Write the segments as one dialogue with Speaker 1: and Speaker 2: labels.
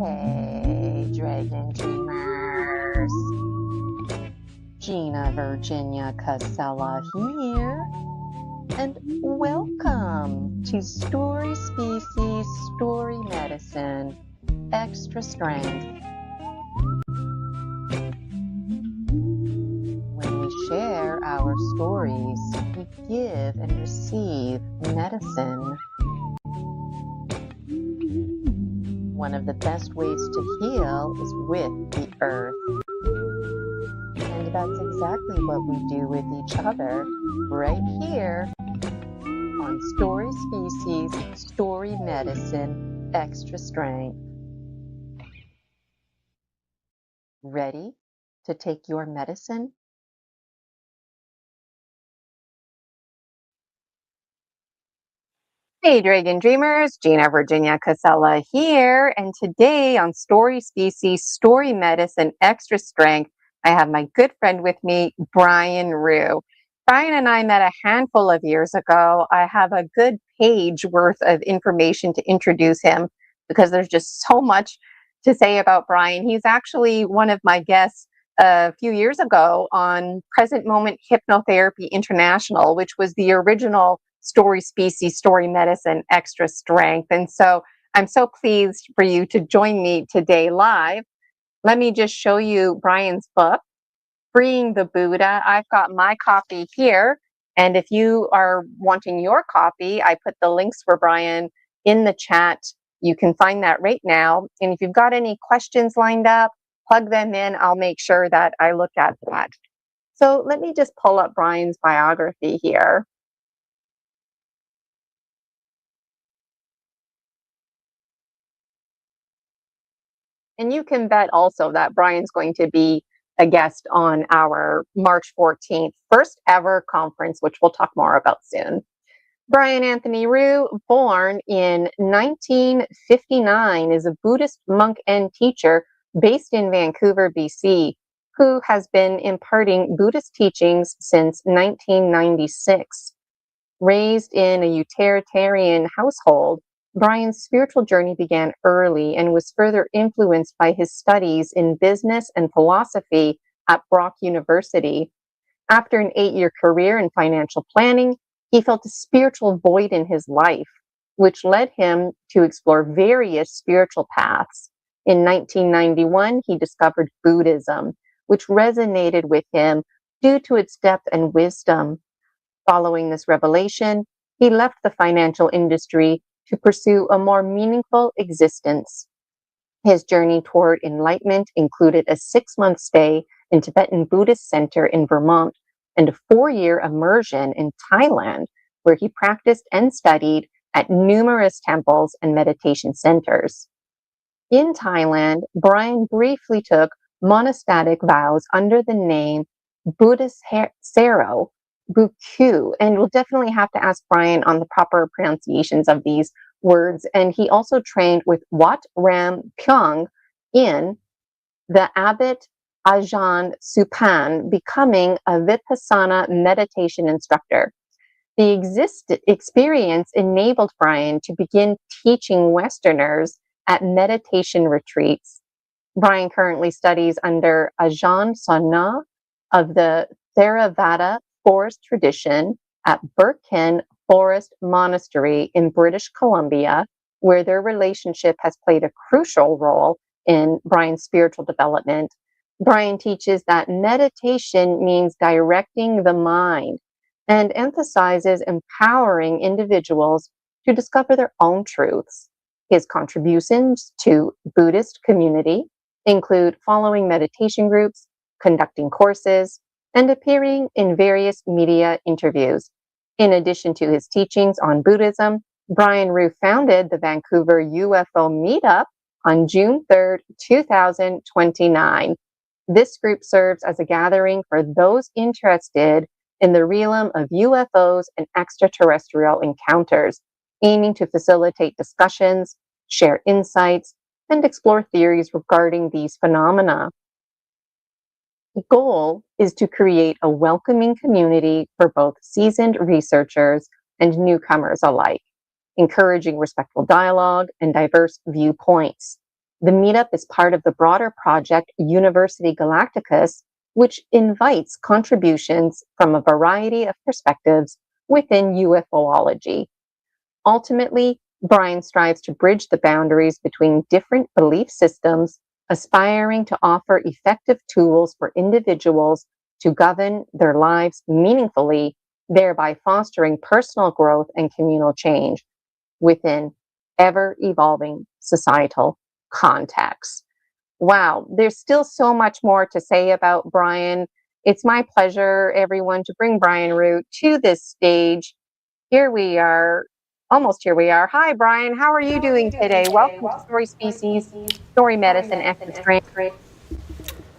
Speaker 1: Hey, Dragon Dreamers. Gina Virginia Casella here, and welcome to Story Species, Story Medicine, Extra Strength. When we share our stories, we give and receive medicine. One of the best ways to heal is with the earth. And that's exactly what we do with each other right here on Story Species, Story Medicine, Extra Strength. Ready to take your medicine? Hey, Dragon Dreamers, Gina Virginia Casella here, and today on Story Species, Story Medicine, Extra Strength, I have my good friend with me, Brian Ruhe. Brian and I met a handful of years ago. I have a good page worth of information to introduce him because there's just so much to say about Brian. He's actually one of my guests a few years ago on Present Moment Hypnotherapy International, which was the original Story Species, Story Medicine, Extra Strength. And so I'm so pleased for you to join me today live. Let me just show you Brian's book, Freeing the Buddha. I've got my copy here. And if you are wanting your copy, I put the links for Brian in the chat. You can find that right now. And if you've got any questions lined up, plug them in. I'll make sure that I look at that. So let me just pull up Brian's biography here. And you can bet also that Brian's going to be a guest on our March 14th first ever conference, which we'll talk more about soon. Brian Anthony Ruhe, born in 1959, is a Buddhist monk and teacher based in Vancouver, BC, who has been imparting Buddhist teachings since 1996. Raised in a utilitarian household, Brian's spiritual journey began early and was further influenced by his studies in business and philosophy at Brock University. After an 8-year career in financial planning, he felt a spiritual void in his life, which led him to explore various spiritual paths. In 1991, he discovered Buddhism, which resonated with him due to its depth and wisdom. Following this revelation, he left the financial industry to pursue a more meaningful existence. His journey toward enlightenment included a 6-month stay in Tibetan Buddhist Center in Vermont and a 4-year immersion in Thailand, where he practiced and studied at numerous temples and meditation centers. In Thailand, Brian briefly took monastic vows under the name Buddhisaro Bukyu, and we'll definitely have to ask Brian on the proper pronunciations of these words. And he also trained with Wat Ram Pyong in the Abbot Ajahn Supan, becoming a Vipassana meditation instructor. The experience enabled Brian to begin teaching Westerners at meditation retreats. Brian currently studies under Ajahn Sana of the Theravada Forest tradition at Birkin Forest Monastery in British Columbia, where their relationship has played a crucial role in Brian's spiritual development. Brian teaches that meditation means directing the mind and emphasizes empowering individuals to discover their own truths. His contributions to Buddhist community include following meditation groups, conducting courses, and appearing in various media interviews. In addition to his teachings on Buddhism, Brian Ruhe founded the Vancouver UFO Meetup on June 3rd, 2029. This group serves as a gathering for those interested in the realm of UFOs and extraterrestrial encounters, aiming to facilitate discussions, share insights, and explore theories regarding these phenomena. The goal is to create a welcoming community for both seasoned researchers and newcomers alike, encouraging respectful dialogue and diverse viewpoints. The meetup is part of the broader project University Galacticus, which invites contributions from a variety of perspectives within UFOlogy. Ultimately, Brian strives to bridge the boundaries between different belief systems, aspiring to offer effective tools for individuals to govern their lives meaningfully, thereby fostering personal growth and communal change within ever-evolving societal contexts. Wow, there's still so much more to say about Brian. It's my pleasure, everyone, to bring Brian Root to this stage. Here we are, almost here we are. Hi, Brian. How are you doing today? Welcome to Story Species, Story Medicine, Equity Strength.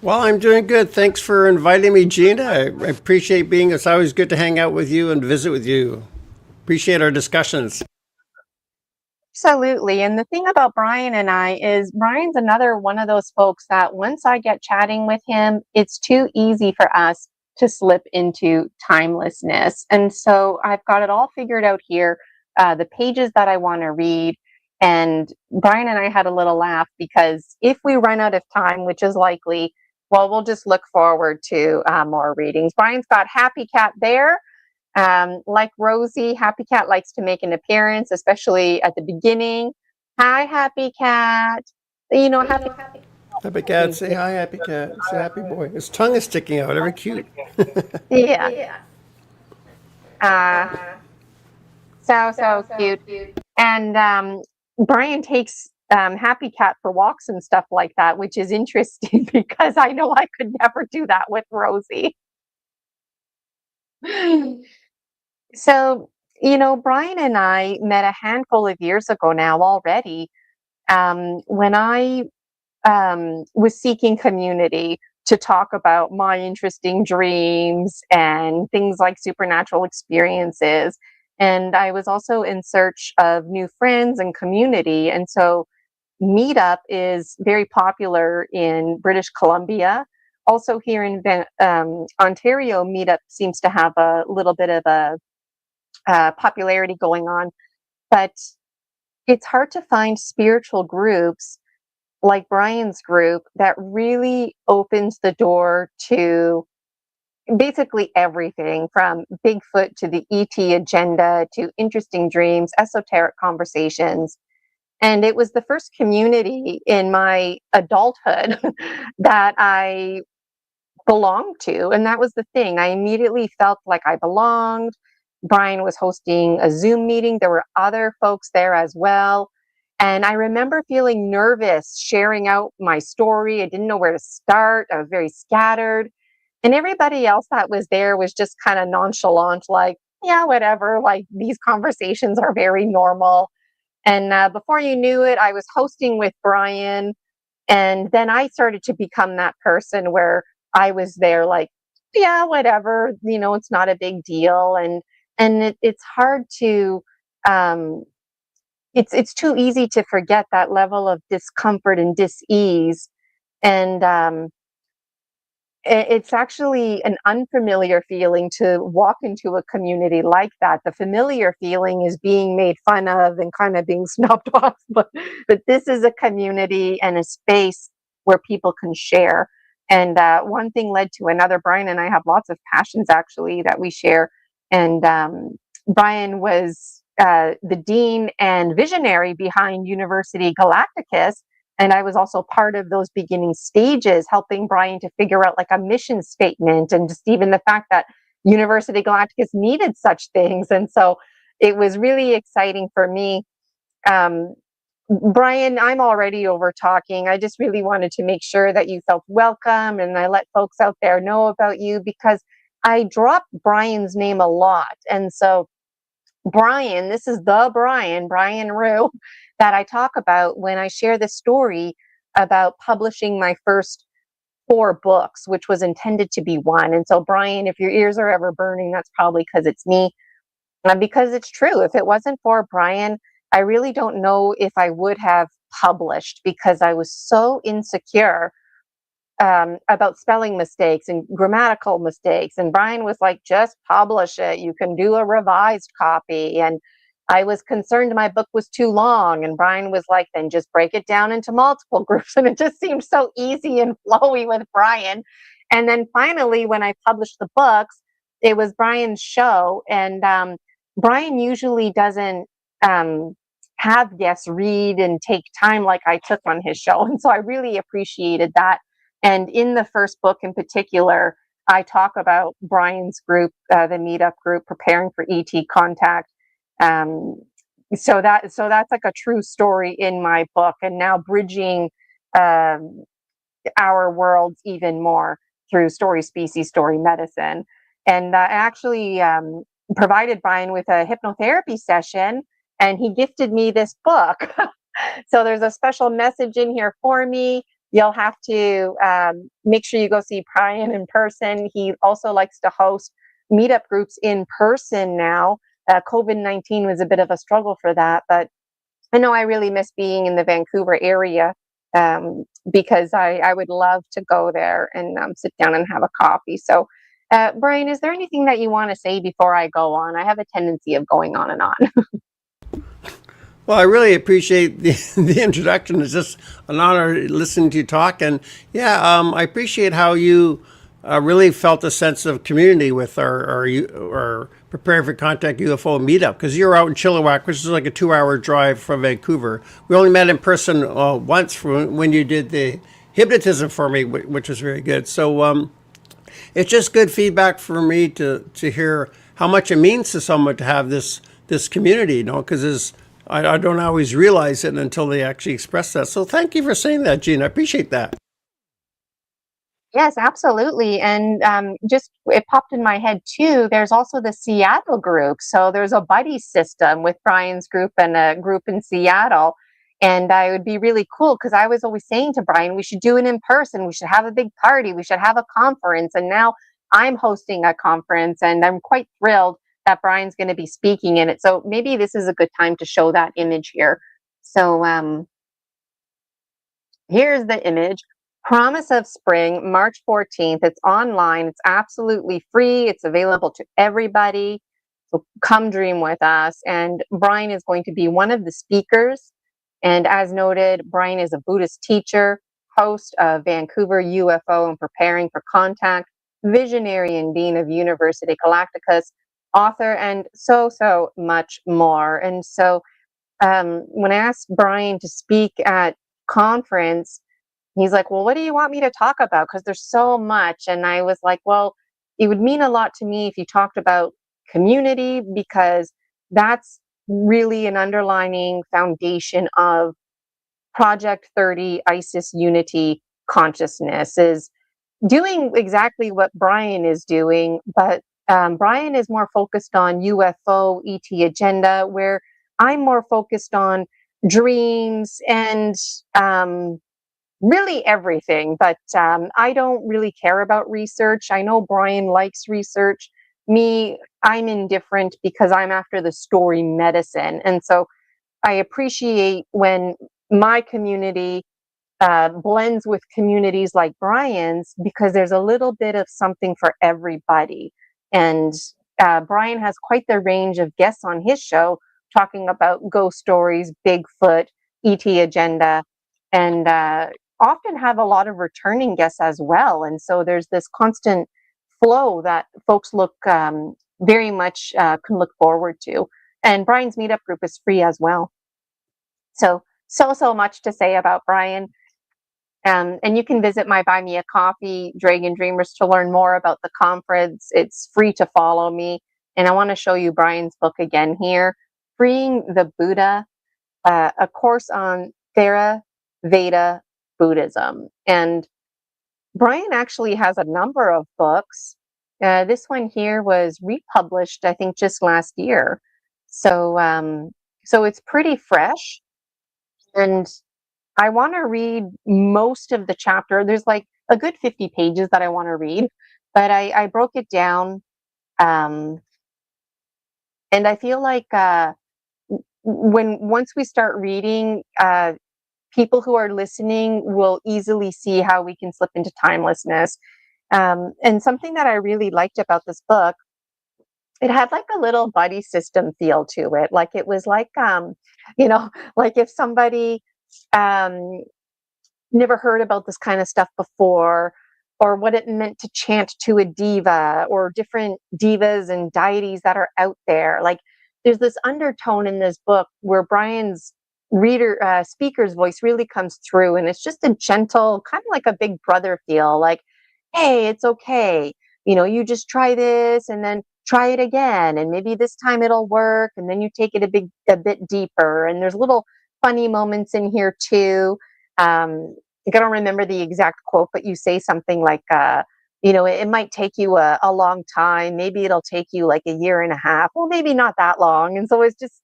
Speaker 2: Well, I'm doing good. Thanks for inviting me, Gina. I appreciate being. It's always good to hang out with you and visit with you. Appreciate our discussions.
Speaker 1: Absolutely. And the thing about Brian and I is Brian's another one of those folks that once I get chatting with him, it's too easy for us to slip into timelessness. And so I've got it all figured out here, the pages that I want to read. And Brian and I had a little laugh because if we run out of time, which is likely, well, we'll just look forward to more readings. Brian's got Happy Cat there. Like Rosie, Happy Cat likes to make an appearance, especially at the beginning. Hi, Happy Cat. You know, Happy
Speaker 2: Happy cat, say hi, happy cat. Say happy boy. His tongue is sticking out. Very cute.
Speaker 1: Yeah. Uh, so cute. And Brian takes Happy Cat for walks and stuff like that, which is interesting because I know I could never do that with Rosie. So, Brian and I met a handful of years ago now already, when I was seeking community to talk about my interesting dreams and things like supernatural experiences. And I was also in search of new friends and community. And so Meetup is very popular in British Columbia. Also here in Ontario, Meetup seems to have a little bit of a popularity going on, but it's hard to find spiritual groups like Brian's group that really opens the door to basically everything from Bigfoot to the ET agenda to interesting dreams, esoteric conversations. And it was the first community in my adulthood that I belonged to. And that was the thing. I immediately felt like I belonged. Brian was hosting a Zoom meeting. There were other folks there as well. And I remember feeling nervous sharing out my story. I didn't know where to start. I was very scattered. And everybody else that was there was just kind of nonchalant, like, yeah, whatever. Like these conversations are very normal. And before you knew it, I was hosting with Brian. And then I started to become that person where I was there like, yeah, whatever, it's not a big deal. And it's hard to, it's too easy to forget that level of discomfort and dis-ease. And it's actually an unfamiliar feeling to walk into a community like that. The familiar feeling is being made fun of and kind of being snubbed off, but this is a community and a space where people can share. And one thing led to another. Brian and I have lots of passions actually that we share. And Brian was the dean and visionary behind University Galacticus. And I was also part of those beginning stages, helping Brian to figure out like a mission statement and just even the fact that University Galacticus needed such things. And so it was really exciting for me. Brian, I'm already over talking. I just really wanted to make sure that you felt welcome and I let folks out there know about you because I dropped Brian's name a lot. And so Brian, this is the Brian Ruhe, that I talk about when I share the story about publishing my first 4 books, which was intended to be one. And so, Brian, if your ears are ever burning, that's probably because it's me. And because it's true. If it wasn't for Brian, I really don't know if I would have published because I was so insecure about spelling mistakes and grammatical mistakes. And Brian was like, just publish it. You can do a revised copy. And I was concerned my book was too long, and Brian was like, then just break it down into multiple groups. And it just seemed so easy and flowy with Brian. And then finally, when I published the books, it was Brian's show. And Brian usually doesn't have guests read and take time like I took on his show. And so I really appreciated that. And in the first book in particular, I talk about Brian's group, the meetup group, preparing for ET contact. So that's like a true story in my book, and now bridging our worlds even more through story species, story medicine. And I actually provided Brian with a hypnotherapy session, and he gifted me this book. So there's a special message in here for me. You'll have to make sure you go see Brian in person. He also likes to host meetup groups in person now. COVID-19 was a bit of a struggle for that, but I know I really miss being in the Vancouver area, because I would love to go there and sit down and have a coffee. So, Brian, is there anything that you want to say before I go on? I have a tendency of going on and on.
Speaker 2: Well, I really appreciate the introduction. It's just an honor listening to you talk. And yeah, I appreciate how you really felt a sense of community with our Preparing for Contact UFO meetup, because you're out in Chilliwack, which is like a 2-hour drive from Vancouver. We only met in person once when you did the hypnotism for me, which was very good. So it's just good feedback for me to hear how much it means to someone to have this community, because I don't always realize it until they actually express that. So thank you for saying that, Gina. I appreciate that.
Speaker 1: Yes, absolutely. And just it popped in my head too. There's also the Seattle group. So there's a buddy system with Brian's group and a group in Seattle. And I would be really cool because I was always saying to Brian, we should do it in person. We should have a big party. We should have a conference. And now I'm hosting a conference, and I'm quite thrilled that Brian's going to be speaking in it. So maybe this is a good time to show that image here. So here's the image. Promise of Spring, March 14th. It's online. It's absolutely free. It's available to everybody. So come dream with us. And Brian is going to be one of the speakers. And as noted, Brian is a Buddhist teacher, host of Vancouver UFO and Preparing for Contact, visionary and dean of University Galacticus, author, and so much more. And so when I asked Brian to speak at conference, he's like, well, what do you want me to talk about? Because there's so much. And I was like, well, it would mean a lot to me if you talked about community, because that's really an underlining foundation of Project 30 Isis Unity consciousness, is doing exactly what Brian is doing, but Brian is more focused on UFO ET agenda, where I'm more focused on dreams and really everything. But I don't really care about research. I know Brian likes research. Me, I'm indifferent because I'm after the story medicine. And so I appreciate when my community blends with communities like Brian's, because there's a little bit of something for everybody. And Brian has quite the range of guests on his show talking about ghost stories, Bigfoot, ET agenda, and often have a lot of returning guests as well. And so there's this constant flow that folks look very much can look forward to. And Brian's meetup group is free as well. So much to say about Brian. And you can visit my Buy Me a Coffee, Dragon Dreamers, to learn more about the conference. It's free to follow me. And I want to show you Brian's book again here, Freeing the Buddha, a course on Theravada Buddhism. And Brian actually has a number of books. This one here was republished, I think, just last year. So it's pretty fresh. And I want to read most of the chapter. There's like a good 50 pages that I want to read, but I broke it down. And I feel like once we start reading, people who are listening will easily see how we can slip into timelessness. And something that I really liked about this book it had like a little buddy system feel to it. Like it was like, you know, like if somebody um, never heard about this kind of stuff before, or what it meant to chant to a diva, or different divas and deities that are out there. Like there's this undertone in this book where Brian's speaker's voice really comes through, and it's just a gentle, kind of like a big brother feel. Like, hey, it's okay. You know, you just try this and then try it again, and maybe this time it'll work. And then you take it a bit deeper. And there's little funny moments in here too. I don't remember the exact quote, but you say something like, you know, it might take you a long time. Maybe it'll take you like a year and a half. Well, maybe not that long. And so it's just,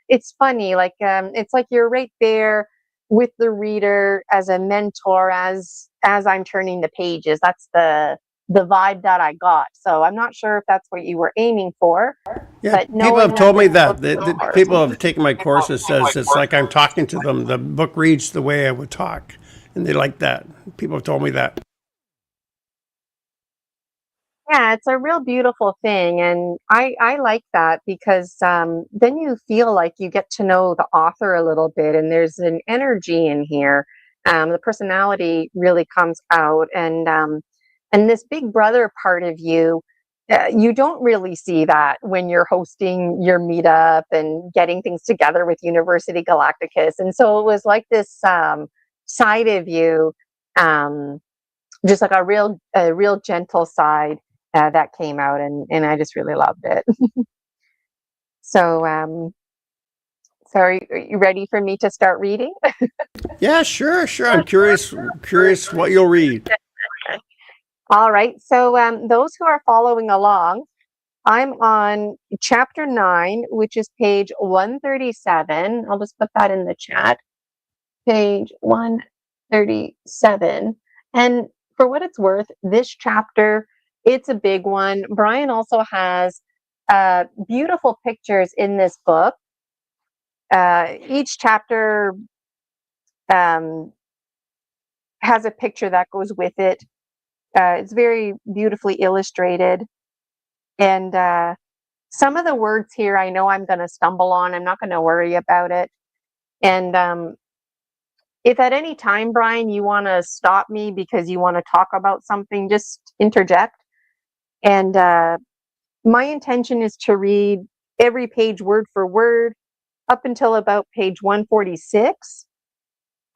Speaker 1: it's funny. Like, it's like you're right there with the reader as a mentor, as I'm turning the pages. That's the vibe that I got. So I'm not sure if that's what you were aiming for,
Speaker 2: Yeah,
Speaker 1: but
Speaker 2: people
Speaker 1: knowing
Speaker 2: have
Speaker 1: that
Speaker 2: told me
Speaker 1: this
Speaker 2: that.
Speaker 1: book was
Speaker 2: People have taken my courses says it's like I'm talking to them. The book reads the way I would talk, and they like that. People have told me that.
Speaker 1: yeah, it's a real beautiful thing, and I like that because then you feel like you get to know the author a little bit, and there's an energy in here. The personality really comes out, and this big brother part of you, you don't really see that when you're hosting your meetup and getting things together with University Galacticus, and so it was like this side of you. Um, just like a real gentle side that came out, and I just really loved it. So so are you ready for me to start reading?
Speaker 2: Yeah, sure, sure. I'm curious what you'll read.
Speaker 1: All right. So those who are following along, I'm on chapter 9, which is page 137. I'll just put that in the chat. Page 137. And for what it's worth, this chapter, it's a big one. Brian also has beautiful pictures in this book. Each chapter um, has a picture that goes with it. It's very beautifully illustrated. And some of the words here I know I'm going to stumble on. I'm not going to worry about it. And if at any time, Brian, you want to stop me because you want to talk about something, just interject. And my intention is to read every page word for word up until about page 146.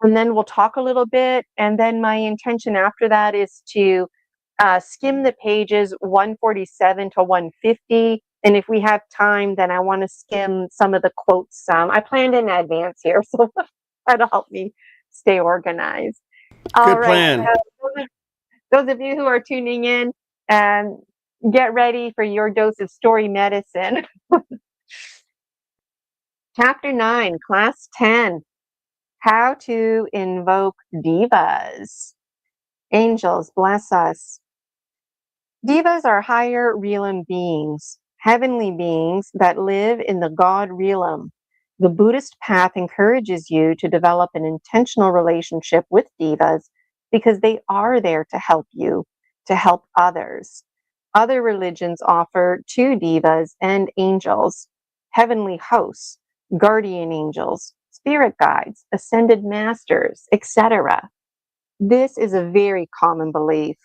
Speaker 1: And then we'll talk a little bit. And then my intention after that is to skim the pages 147 to 150. And if we have time, then I want to skim some of the quotes. I planned in advance here, so that'll help me stay organized. All
Speaker 2: Good
Speaker 1: right.
Speaker 2: plan.
Speaker 1: Those of you who are tuning in, um, get ready for your dose of story medicine. Chapter 9, Class 10, How to Invoke Divas. Angels, bless us. Divas are higher realm beings, heavenly beings that live in the God realm. The Buddhist path encourages you to develop an intentional relationship with divas because they are there to help you, to help others. Other religions offer two divas and angels, heavenly hosts, guardian angels, spirit guides, ascended masters, etc. This is a very common belief.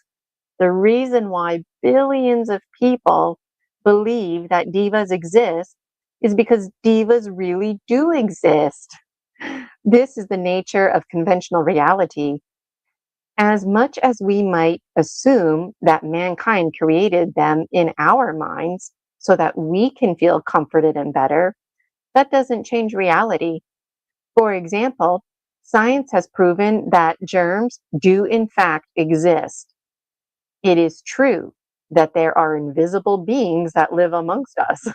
Speaker 1: The reason why billions of people believe that divas exist is because divas really do exist. This is the nature of conventional reality. As much as we might assume that mankind created them in our minds so that we can feel comforted and better, that doesn't change reality. For example, science has proven that germs do in fact exist. It is true that there are invisible beings that live amongst us.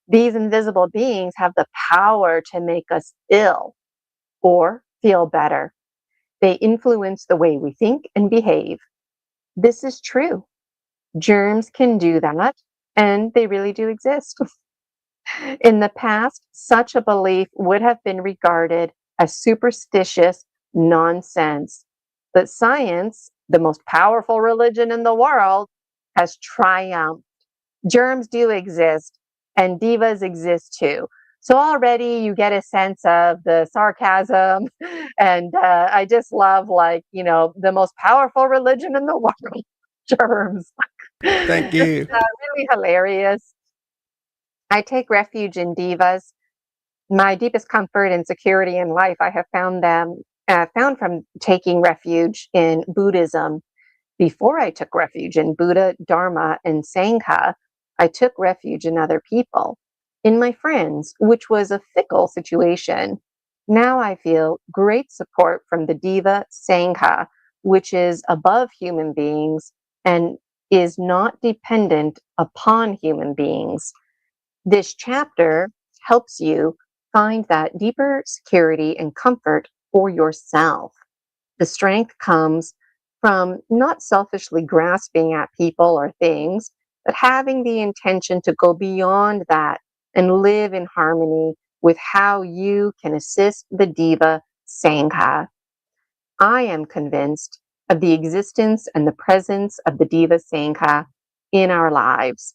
Speaker 1: These invisible beings have the power to make us ill or feel better. They influence the way we think and behave. This is true. Germs can do that, and they really do exist. In the past, such a belief would have been regarded as superstitious nonsense. But science, the most powerful religion in the world, has triumphed. Germs do exist, and divas exist too. So already you get a sense of the sarcasm, and I just love, like, the most powerful religion in the world, germs.
Speaker 2: Thank
Speaker 1: It's
Speaker 2: you.
Speaker 1: really hilarious. I take refuge in divas. My deepest comfort and security in life, I have found from taking refuge in Buddhism. Before I took refuge in Buddha, Dharma, and Sangha, I took refuge in other people, in my friends, which was a fickle situation. Now I feel great support from the Diva Sangha, which is above human beings and is not dependent upon human beings. This chapter helps you find that deeper security and comfort for yourself. The strength comes from not selfishly grasping at people or things, but having the intention to go beyond that and live in harmony with how you can assist the Diva Sangha. I am convinced of the existence and the presence of the Diva Sangha in our lives,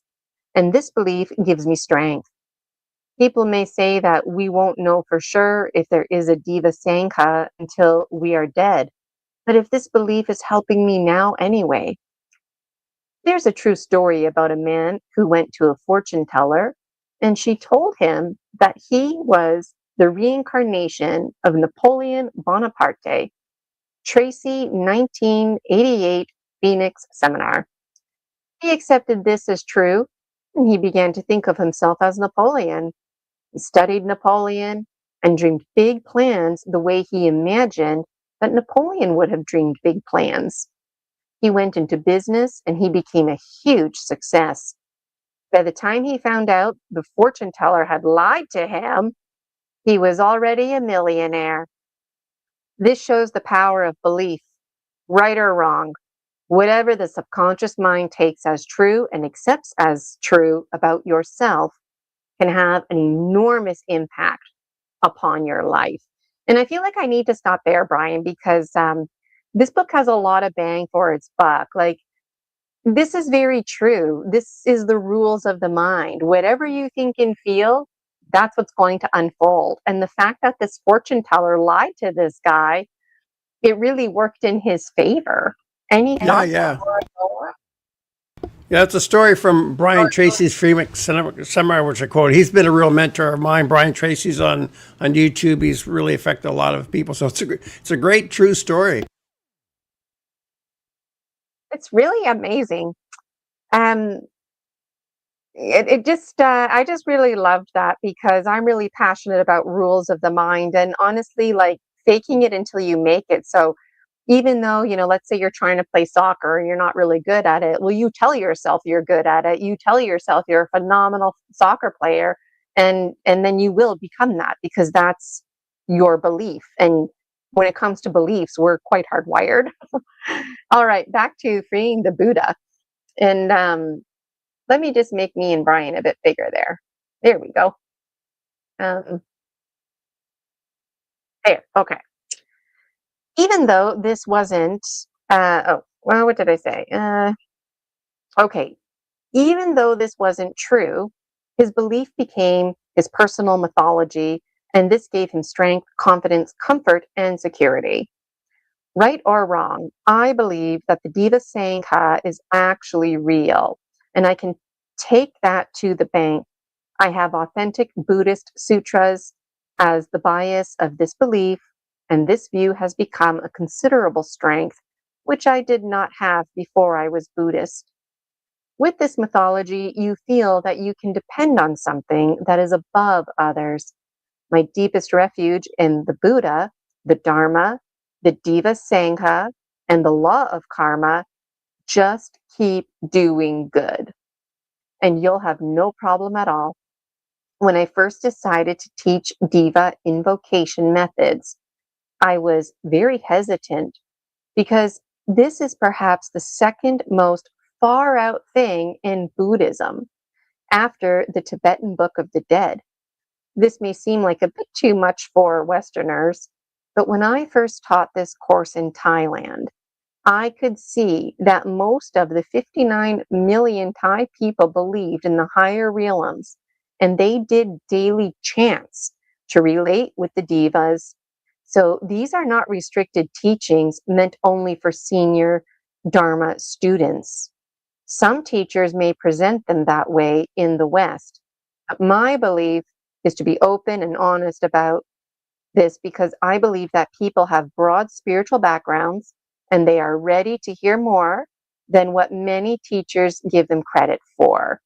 Speaker 1: and this belief gives me strength. People may say that we won't know for sure if there is a Diva Sangha until we are dead. But if this belief is helping me now anyway, there's a true story about a man who went to a fortune teller, and she told him that he was the reincarnation of Napoleon Bonaparte. Tracy, 1988, Phoenix Seminar. He accepted this as true, and he began to think of himself as Napoleon. He studied Napoleon and dreamed big plans the way he imagined that Napoleon would have dreamed big plans. He went into business and he became a huge success. By the time he found out the fortune teller had lied to him, he was already a millionaire. This shows the power of belief, right or wrong. Whatever the subconscious mind takes as true and accepts as true about yourself can have an enormous impact upon your life. And I feel like I need to stop there, Brian, because this book has a lot of bang for its buck. Like, this is very true. This is the rules of the mind. Whatever you think and feel, that's what's going to unfold. And the fact that this fortune teller lied to this guy, it really worked in his favor. Any
Speaker 2: Yeah,
Speaker 1: thoughts
Speaker 2: yeah.
Speaker 1: before I go on?
Speaker 2: Yeah, it's a story from Brian Tracy's Freemic Seminar, which I quote. He's been a real mentor of mine. Brian Tracy's on YouTube. He's really affected a lot of people. So it's a great true story.
Speaker 1: It's really amazing. Um, it just I just really loved that because I'm really passionate about rules of the mind, and honestly, like, faking it until you make it. So even though, let's say you're trying to play soccer and you're not really good at it, well, you tell yourself you're good at it. You tell yourself you're a phenomenal soccer player, and then you will become that because that's your belief. And when it comes to beliefs, we're quite hardwired. All right, back to freeing the Buddha. And let me just make me and Brian a bit bigger there. There we go. Um, there. Okay. Even though this wasn't, what did I say? Okay. Even though this wasn't true, his belief became his personal mythology, and this gave him strength, confidence, comfort, and security. Right or wrong, I believe that the Diva Sangha is actually real, and I can take that to the bank. I have authentic Buddhist sutras as the bias of this belief, and this view has become a considerable strength, which I did not have before I was Buddhist. With this mythology, you feel that you can depend on something that is above others. My deepest refuge in the Buddha, the Dharma, the Diva Sangha, and the law of karma. Just keep doing good, and you'll have no problem at all. When I first decided to teach Diva invocation methods, I was very hesitant because this is perhaps the second most far out thing in Buddhism after the Tibetan Book of the Dead. This may seem like a bit too much for Westerners, but when I first taught this course in Thailand, I could see that most of the 59 million Thai people believed in the higher realms, and they did daily chants to relate with the divas. So these are not restricted teachings meant only for senior Dharma students. Some teachers may present them that way in the West. But my belief is to be open and honest about this because I believe that people have broad spiritual backgrounds and they are ready to hear more than what many teachers give them credit for.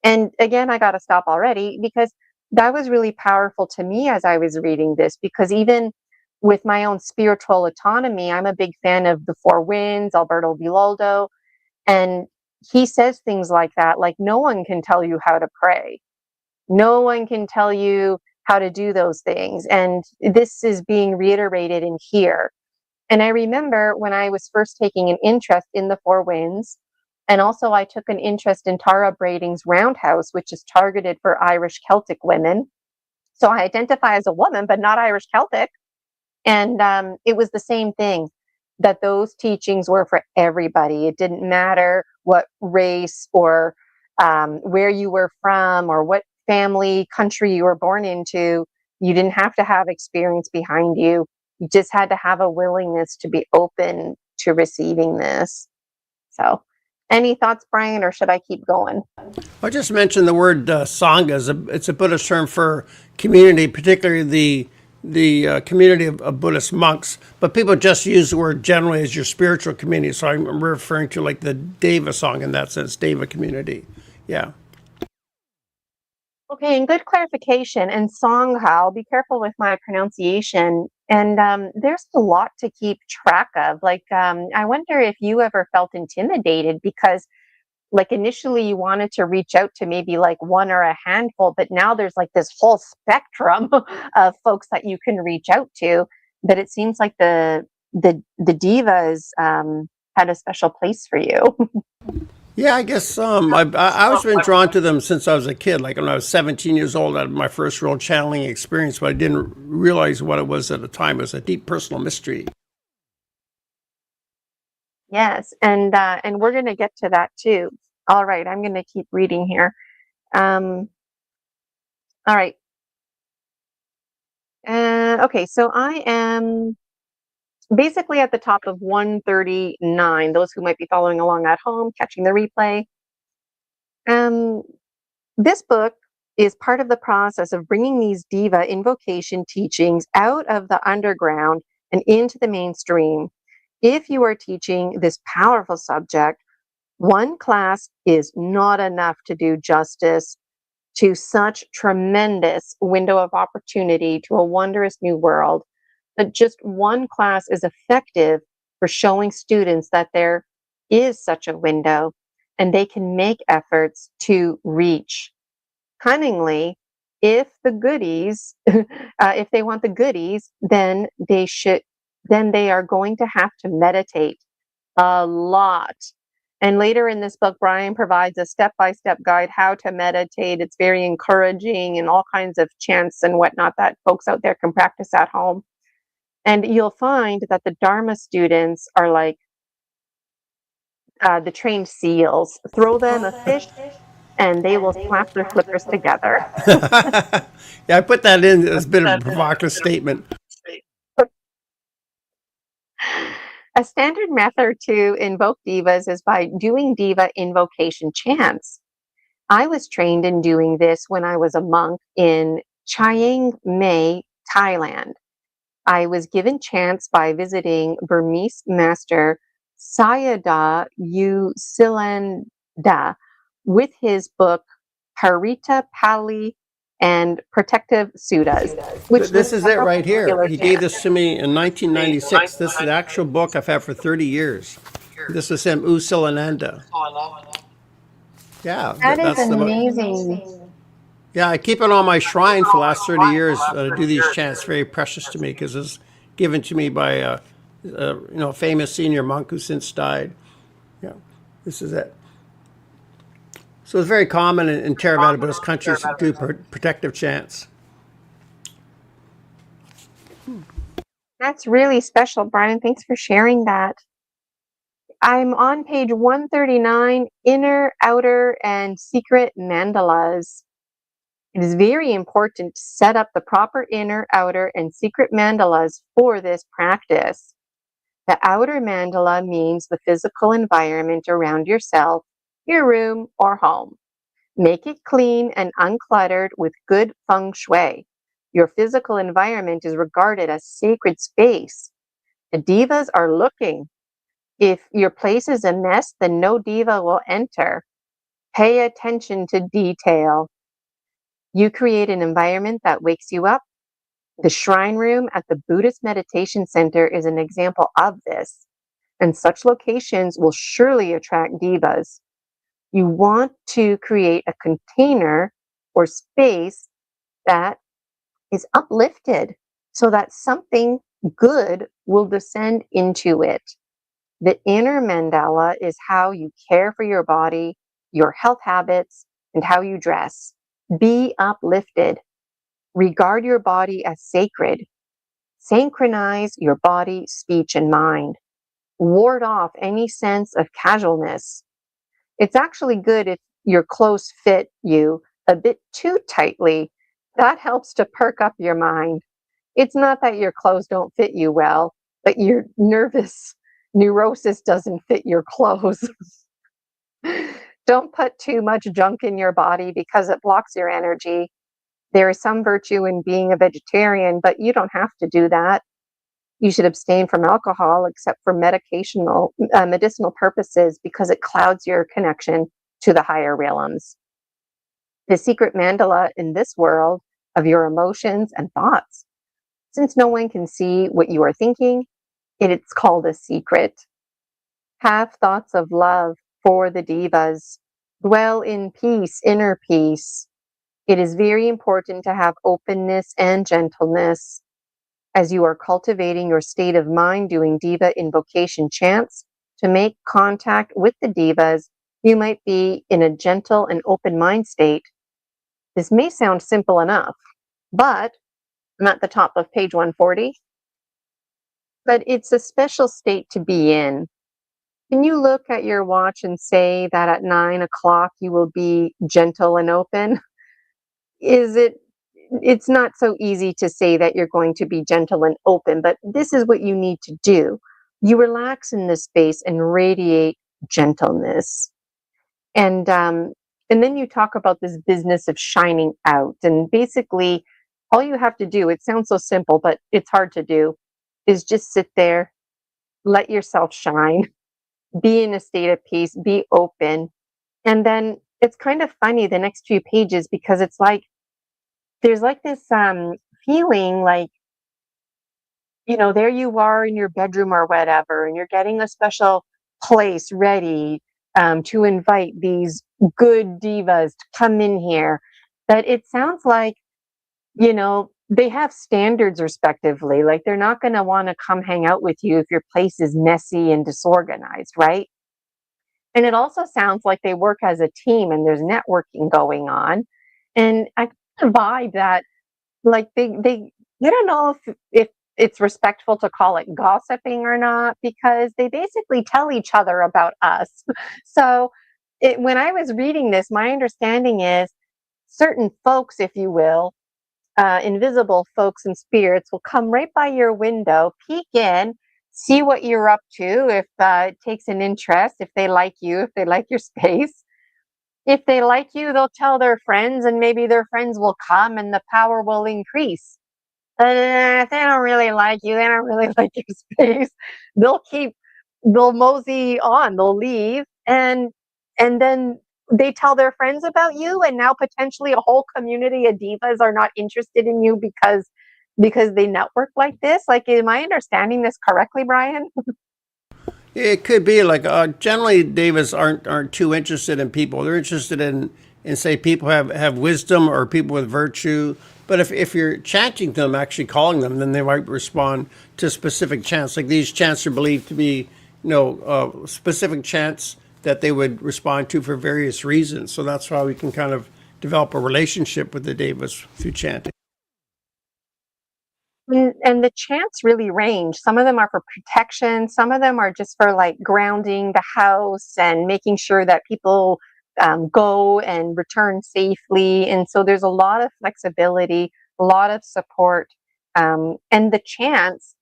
Speaker 1: And again, I got to stop already because that was really powerful to me as I was reading this, because even with my own spiritual autonomy, I'm a big fan of the Four Winds, Alberto Villoldo, and he says things like that, like no one can tell you how to pray. No one can tell you how to do those things. And this is being reiterated in here. And I remember when I was first taking an interest in the Four Winds, and also I took an interest in Tara Brading's Roundhouse, which is targeted for Irish Celtic women. So I identify as a woman, but not Irish Celtic. And it was the same thing, that those teachings were for everybody. It didn't matter what race or where you were from or what family, country you were born into. You didn't have to have experience behind you. You just had to have a willingness to be open to receiving this. So, any thoughts, Brian, or should I keep going?
Speaker 2: I just mentioned the word sangha. It's a Buddhist term for community, particularly the community of Buddhist monks. But people just use the word generally as your spiritual community. So I'm referring to like the Deva song in that sense, Deva community. Yeah.
Speaker 1: Okay, and good clarification. And Sangha, I'll be careful with my pronunciation. And there's a lot to keep track of. Like, I wonder if you ever felt intimidated because, like, initially you wanted to reach out to maybe like one or a handful, but now there's like this whole spectrum of folks that you can reach out to. That it seems like the divas had a special place for you.
Speaker 2: Yeah, I guess I was been drawn to them since I was a kid. Like when I was 17 years old, I had my first real channeling experience, but I didn't realize what it was at the time. It was a deep personal mystery.
Speaker 1: Yes, and we're going to get to that too. All right, I'm going to keep reading here. Um, all right. Okay, so I am basically at the top of 139. Those who might be following along at home, catching the replay. Um, this book is part of the process of bringing these diva invocation teachings out of the underground and into the mainstream. If you are teaching this powerful subject, one class is not enough to do justice to such tremendous window of opportunity to a wondrous new world. But just one class is effective for showing students that there is such a window and they can make efforts to reach. Cunningly, if the goodies, if they want the goodies, then they are going to have to meditate a lot. And later in this book, Brian provides a step-by-step guide how to meditate. It's very encouraging and all kinds of chants and whatnot that folks out there can practice at home. And you'll find that the Dharma students are like the trained seals. Throw them a fish and they will slap their flippers together.
Speaker 2: Yeah, I put that in as a bit of a provocative statement.
Speaker 1: A standard method to invoke divas is by doing diva invocation chants. I was trained in doing this when I was a monk in Chiang Mai, Thailand. I was given chants by visiting Burmese master Sayadaw U Silanda with his book Parita Pali and Protective Suttas, which
Speaker 2: This
Speaker 1: lists
Speaker 2: is it
Speaker 1: several
Speaker 2: right here.
Speaker 1: popular
Speaker 2: He gave
Speaker 1: chants.
Speaker 2: this to me in 1996. This is the actual book I've had for 30 years. This is him, Usilananda. Yeah,
Speaker 1: That is
Speaker 2: that's the book.
Speaker 1: amazing.
Speaker 2: Yeah, I keep it on my shrine for the last 30 years. I do these chants, very precious to me because it's given to me by a famous senior monk who since died. Yeah, this is it. So it's very common in Theravada Buddhist countries to do protective chants.
Speaker 1: That's really special, Brian. Thanks for sharing that. I'm on page 139, inner, outer, and secret mandalas. It is very important to set up the proper inner, outer, and secret mandalas for this practice. The outer mandala means the physical environment around yourself, your room, or home. Make it clean and uncluttered with good feng shui. Your physical environment is regarded as sacred space. The divas are looking. If your place is a mess, then no diva will enter. Pay attention to detail. You create an environment that wakes you up. The shrine room at the Buddhist Meditation Center is an example of this, and such locations will surely attract divas. You want to create a container or space that is uplifted so that something good will descend into it. The inner mandala is how you care for your body, your health habits, and how you dress. Be uplifted. Regard your body as sacred. Synchronize your body, speech, and mind. Ward off any sense of casualness. It's actually good if your clothes fit you a bit too tightly. That helps to perk up your mind. It's not that your clothes don't fit you well, but your neurosis doesn't fit your clothes. Don't put too much junk in your body because it blocks your energy. There is some virtue in being a vegetarian, but you don't have to do that. You should abstain from alcohol except for medicinal purposes because it clouds your connection to the higher realms. The secret mandala in this world of your emotions and thoughts. Since no one can see what you are thinking, it's called a secret. Have thoughts of love for the divas. Dwell in peace, inner peace. It is very important to have openness and gentleness. As you are cultivating your state of mind doing diva invocation chants, to make contact with the divas, you might be in a gentle and open mind state. This may sound simple enough, but I'm at the top of page 140. But it's a special state to be in. Can you look at your watch and say that at 9 o'clock you will be gentle and open? It's not so easy to say that you're going to be gentle and open, but this is what you need to do. You relax in this space and radiate gentleness. And then you talk about this business of shining out. And basically, all you have to do, it sounds so simple, but it's hard to do, is just sit there, let yourself shine, be in a state of peace, be open. And then it's kind of funny, the next few pages, because it's like, there's like this feeling like, there you are in your bedroom or whatever, and you're getting a special place ready to invite these good divas to come in here. But it sounds like, they have standards respectively. Like they're not going to want to come hang out with you if your place is messy and disorganized, right? And it also sounds like they work as a team and there's networking going on. And I kind of vibe that like they don't know if it's respectful to call it gossiping or not, because they basically tell each other about us. So when I was reading this, my understanding is certain folks, if you will, invisible folks and spirits will come right by your window, peek in, see what you're up to, if it takes an interest, if they like you, if they like your space. If they like you, they'll tell their friends, and maybe their friends will come and the power will increase. If they don't really like you, they don't really like your space, they'll mosey on, they'll leave, and then they tell their friends about you, and now potentially a whole community of divas are not interested in you because they network like this. Like, am I understanding this correctly, Brian?
Speaker 2: It could be like generally Davis aren't too interested in people. They're interested in say people have wisdom or people with virtue. But if you're chanting them, actually calling them, then they might respond to specific chants. Like these chants are believed to be specific chants that they would respond to for various reasons. So that's why we can kind of develop a relationship with the Devas through chanting.
Speaker 1: And the chants really range. Some of them are for protection. Some of them are just for like grounding the house and making sure that people go and return safely. And so there's a lot of flexibility, a lot of support. And the chants,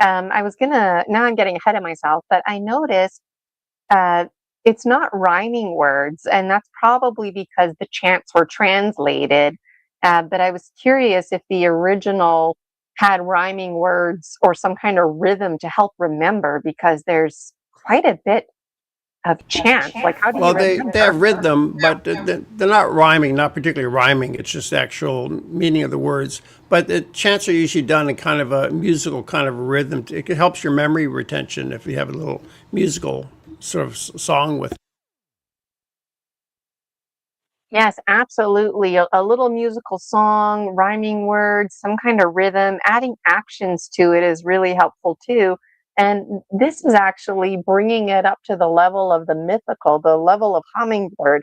Speaker 1: now I'm getting ahead of myself, but I noticed uh, it's not rhyming words. And that's probably because the chants were translated. But I was curious if the original had rhyming words or some kind of rhythm to help remember, because there's quite a bit of chants. Like, how do you
Speaker 2: Well, they
Speaker 1: remember?
Speaker 2: have rhythm, but they're not rhyming, not particularly rhyming. It's just the actual meaning of the words. But the chants are usually done in kind of a musical kind of rhythm. It helps your memory retention if you have a little musical sort of song with.
Speaker 1: Yes, absolutely. A little musical song, rhyming words, some kind of rhythm, adding actions to it is really helpful too. And this is actually bringing it up to the level of the mythical, the level of hummingbird,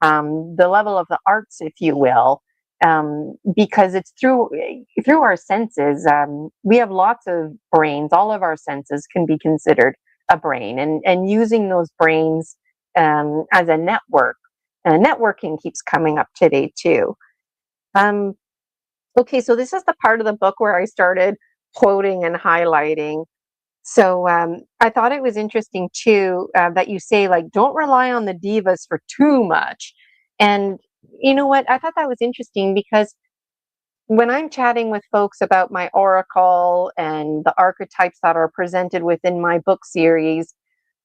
Speaker 1: the level of the arts, if you will, because it's through our senses. We have lots of brains. All of our senses can be considered a brain, and using those brains as a network. Networking keeps coming up today too. Um, okay, so this is the part of the book where I started quoting and highlighting. So I thought it was interesting too that you say, like, don't rely on the divas for too much. And you know what? I thought that was interesting because when I'm chatting with folks about my oracle and the archetypes that are presented within my book series,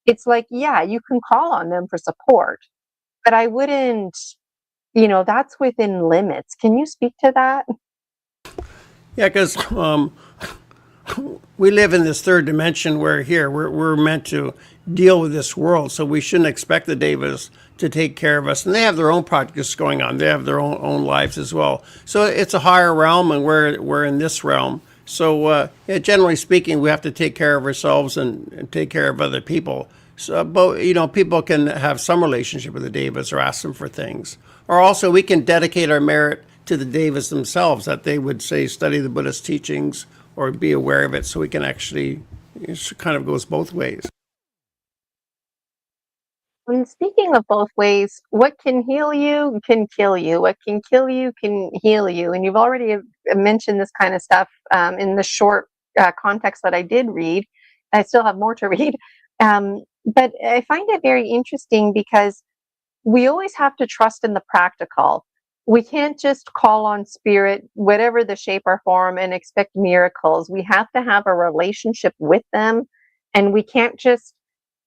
Speaker 1: it's like, yeah, you can call on them for support, but I wouldn't, that's within limits. Can you speak to that?
Speaker 2: Yeah, because we live in this third dimension where here we're meant to deal with this world, so we shouldn't expect the devas to take care of us. And they have their own projects going on. They have their own lives as well. So it's a higher realm, and we're in this realm. So yeah, generally speaking, we have to take care of ourselves and take care of other people. So, but people can have some relationship with the devas or ask them for things, or also we can dedicate our merit to the devas themselves, that they would say study the Buddhist teachings or be aware of it, so we can actually, it kind of goes both ways.
Speaker 1: And speaking of both ways, what can heal you can kill you. What can kill you can heal you. And you've already mentioned this kind of stuff in the short context that I did read. I still have more to read. But I find it very interesting because we always have to trust in the practical. We can't just call on spirit, whatever the shape or form, and expect miracles. We have to have a relationship with them, and we can't just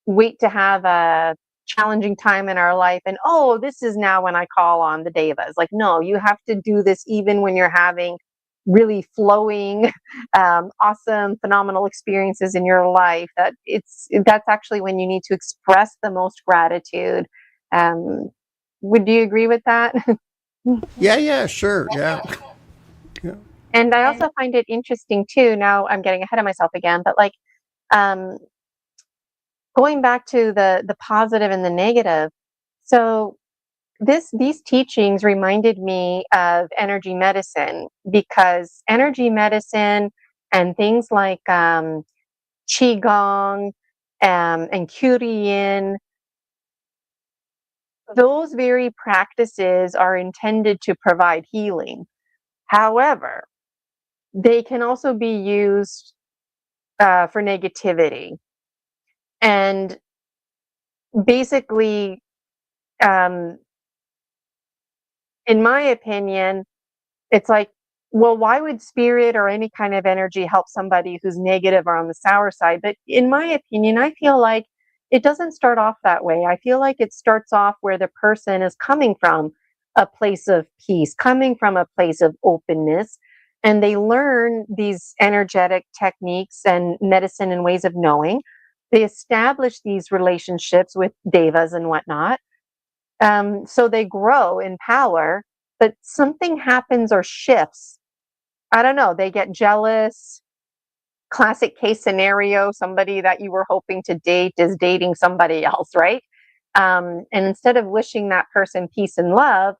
Speaker 1: wait to have a challenging time in our life and, oh, this is now when I call on the devas. Like, no, you have to do this even when you're having really flowing, awesome, phenomenal experiences in your life. That's actually when you need to express the most gratitude. um, would you agree with that?
Speaker 2: Yeah, sure, yeah, yeah.
Speaker 1: And I also find it interesting too. Now I'm getting ahead of myself again, but like, um, going back to the positive and the negative. So these teachings reminded me of energy medicine, because energy medicine and things like qigong and Kuriyin, those very practices are intended to provide healing. However, they can also be used for negativity. And basically, um, in my opinion, it's like, well, why would spirit or any kind of energy help somebody who's negative or on the sour side? But in my opinion, I feel like it doesn't start off that way. I feel like it starts off where the person is coming from a place of peace, coming from a place of openness, and they learn these energetic techniques and medicine and ways of knowing. They establish these relationships with devas and whatnot. So they grow in power, but something happens or shifts. I don't know, they get jealous. Classic case scenario, somebody that you were hoping to date is dating somebody else, right? And instead of wishing that person peace and love,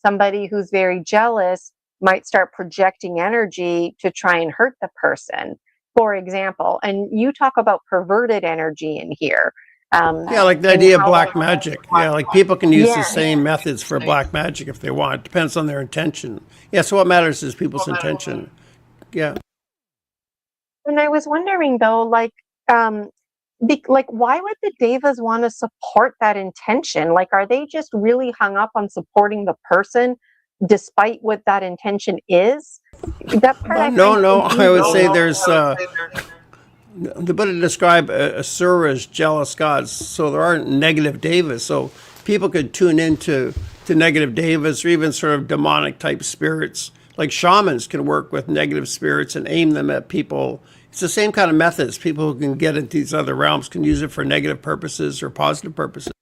Speaker 1: somebody who's very jealous might start projecting energy to try and hurt the person, for example. And you talk about perverted energy in here.
Speaker 2: Yeah, like the
Speaker 1: And
Speaker 2: idea of
Speaker 1: how
Speaker 2: black magic. Yeah, like people can use the
Speaker 1: yeah.
Speaker 2: same methods for black magic if they want. It depends on their intention. Yeah, so what matters is people's intention. Yeah.
Speaker 1: And I was wondering though, um, like, why would the devas want to support that intention? Like, are they just really hung up on supporting the person, despite what that intention is? That part I
Speaker 2: No,
Speaker 1: find
Speaker 2: no, I would say
Speaker 1: confusing.
Speaker 2: there's the Buddha described asura as jealous gods, so there aren't negative devas. So people could tune into negative devas or even sort of demonic type spirits. Like shamans can work with negative spirits and aim them at people. It's the same kind of methods. People who can get into these other realms can use it for negative purposes or positive purposes.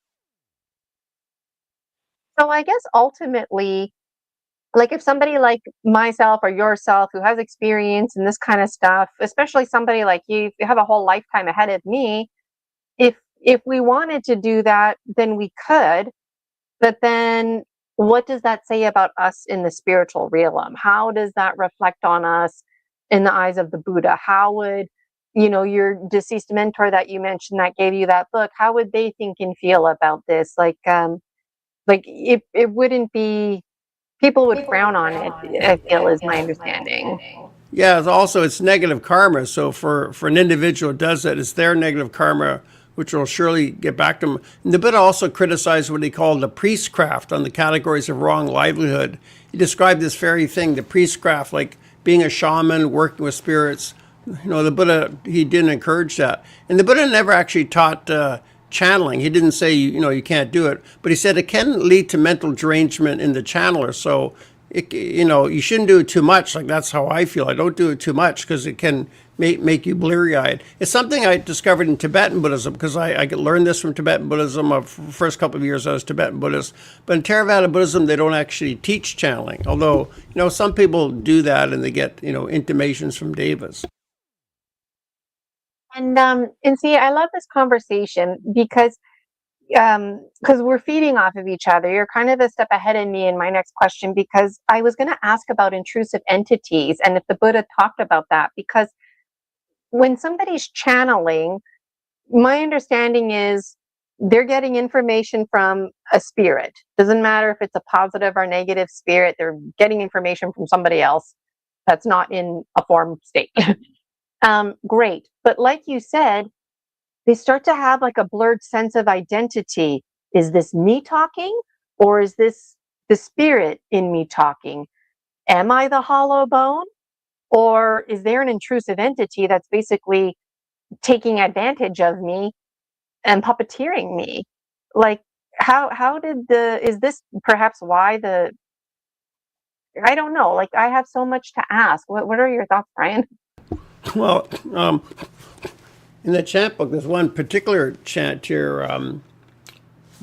Speaker 1: So I guess ultimately, like if somebody like myself or yourself who has experience in this kind of stuff, especially somebody like you, if you have a whole lifetime ahead of me, if we wanted to do that, then we could. But then what does that say about us in the spiritual realm? How does that reflect on us in the eyes of the Buddha? How would, your deceased mentor that you mentioned that gave you that book, how would they think and feel about this? Like it wouldn't be, people would frown on it, I feel, is my understanding.
Speaker 2: Yeah, it's negative karma. So for an individual who does that, it's their negative karma, which will surely get back to them. And the Buddha also criticized what he called the priestcraft on the categories of wrong livelihood. He described this very thing, the priestcraft, like being a shaman, working with spirits. The Buddha, he didn't encourage that. And the Buddha never actually taught channeling. He didn't say, you can't do it, but he said it can lead to mental derangement in the channeler. So, you shouldn't do it too much. Like that's how I feel. I don't do it too much because it can make you bleary-eyed. It's something I discovered in Tibetan Buddhism because I learned this from Tibetan Buddhism. The first couple of years I was Tibetan Buddhist. But in Theravada Buddhism, they don't actually teach channeling. Although, some people do that and they get, intimations from devas.
Speaker 1: And see, I love this conversation because we're feeding off of each other. You're kind of a step ahead of me in my next question, because I was going to ask about intrusive entities and if the Buddha talked about that. Because when somebody's channeling, my understanding is they're getting information from a spirit. Doesn't matter if it's a positive or negative spirit, they're getting information from somebody else that's not in a form state. Great. But like you said, they start to have like a blurred sense of identity. Is this me talking, or is this the spirit in me talking? Am I the hollow bone, or is there an intrusive entity that's basically taking advantage of me and puppeteering me? Like, how did is this perhaps why I don't know. Like, I have so much to ask. What are your thoughts, Brian?
Speaker 2: Well, in the chant book, there's one particular chant here.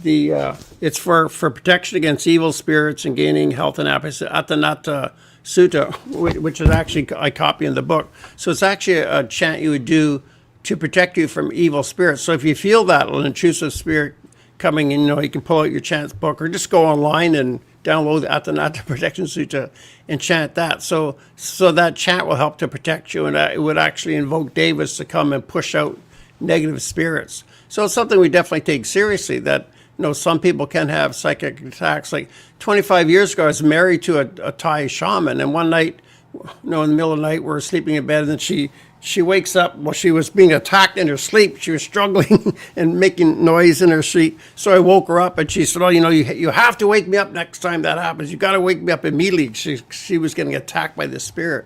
Speaker 2: It's for protection against evil spirits and gaining health and happiness. Atanata Sutta, which is actually I copy in the book. So it's actually a chant you would do to protect you from evil spirits. So if you feel that an intrusive spirit coming in, you can pull out your chants book or just go online and download the Atanata Protection Sutta and chant that. So that chant will help to protect you, and it would actually invoke devas to come and push out negative spirits. So it's something we definitely take seriously, that some people can have psychic attacks. Like 25 years ago, I was married to a Thai shaman, and one night, in the middle of the night, we're sleeping in bed, and she wakes up. Well, she was being attacked in her sleep. She was struggling and making noise in her sleep. So I woke her up, and she said, "Oh, you have to wake me up next time that happens. You got to wake me up immediately." She was getting attacked by the spirit,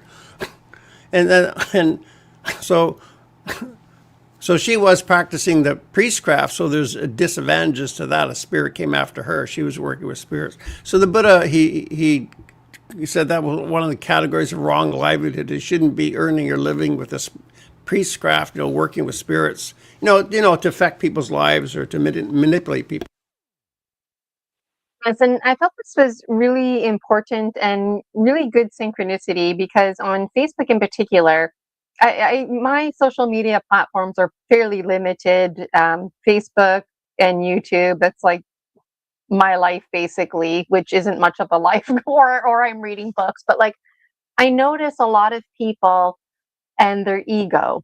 Speaker 2: and so she was practicing the priestcraft. So there's disadvantages to that. A spirit came after her. She was working with spirits. So the Buddha he said that was one of the categories of wrong livelihood. You shouldn't be earning your living with this priestcraft, working with spirits, to affect people's lives or to manipulate people.
Speaker 1: Yes, and I felt this was really important and really good synchronicity, because on Facebook in particular, my social media platforms are fairly limited. Facebook and YouTube, that's like my life basically, which isn't much of a life, or I'm reading books, but like I notice a lot of people and their ego.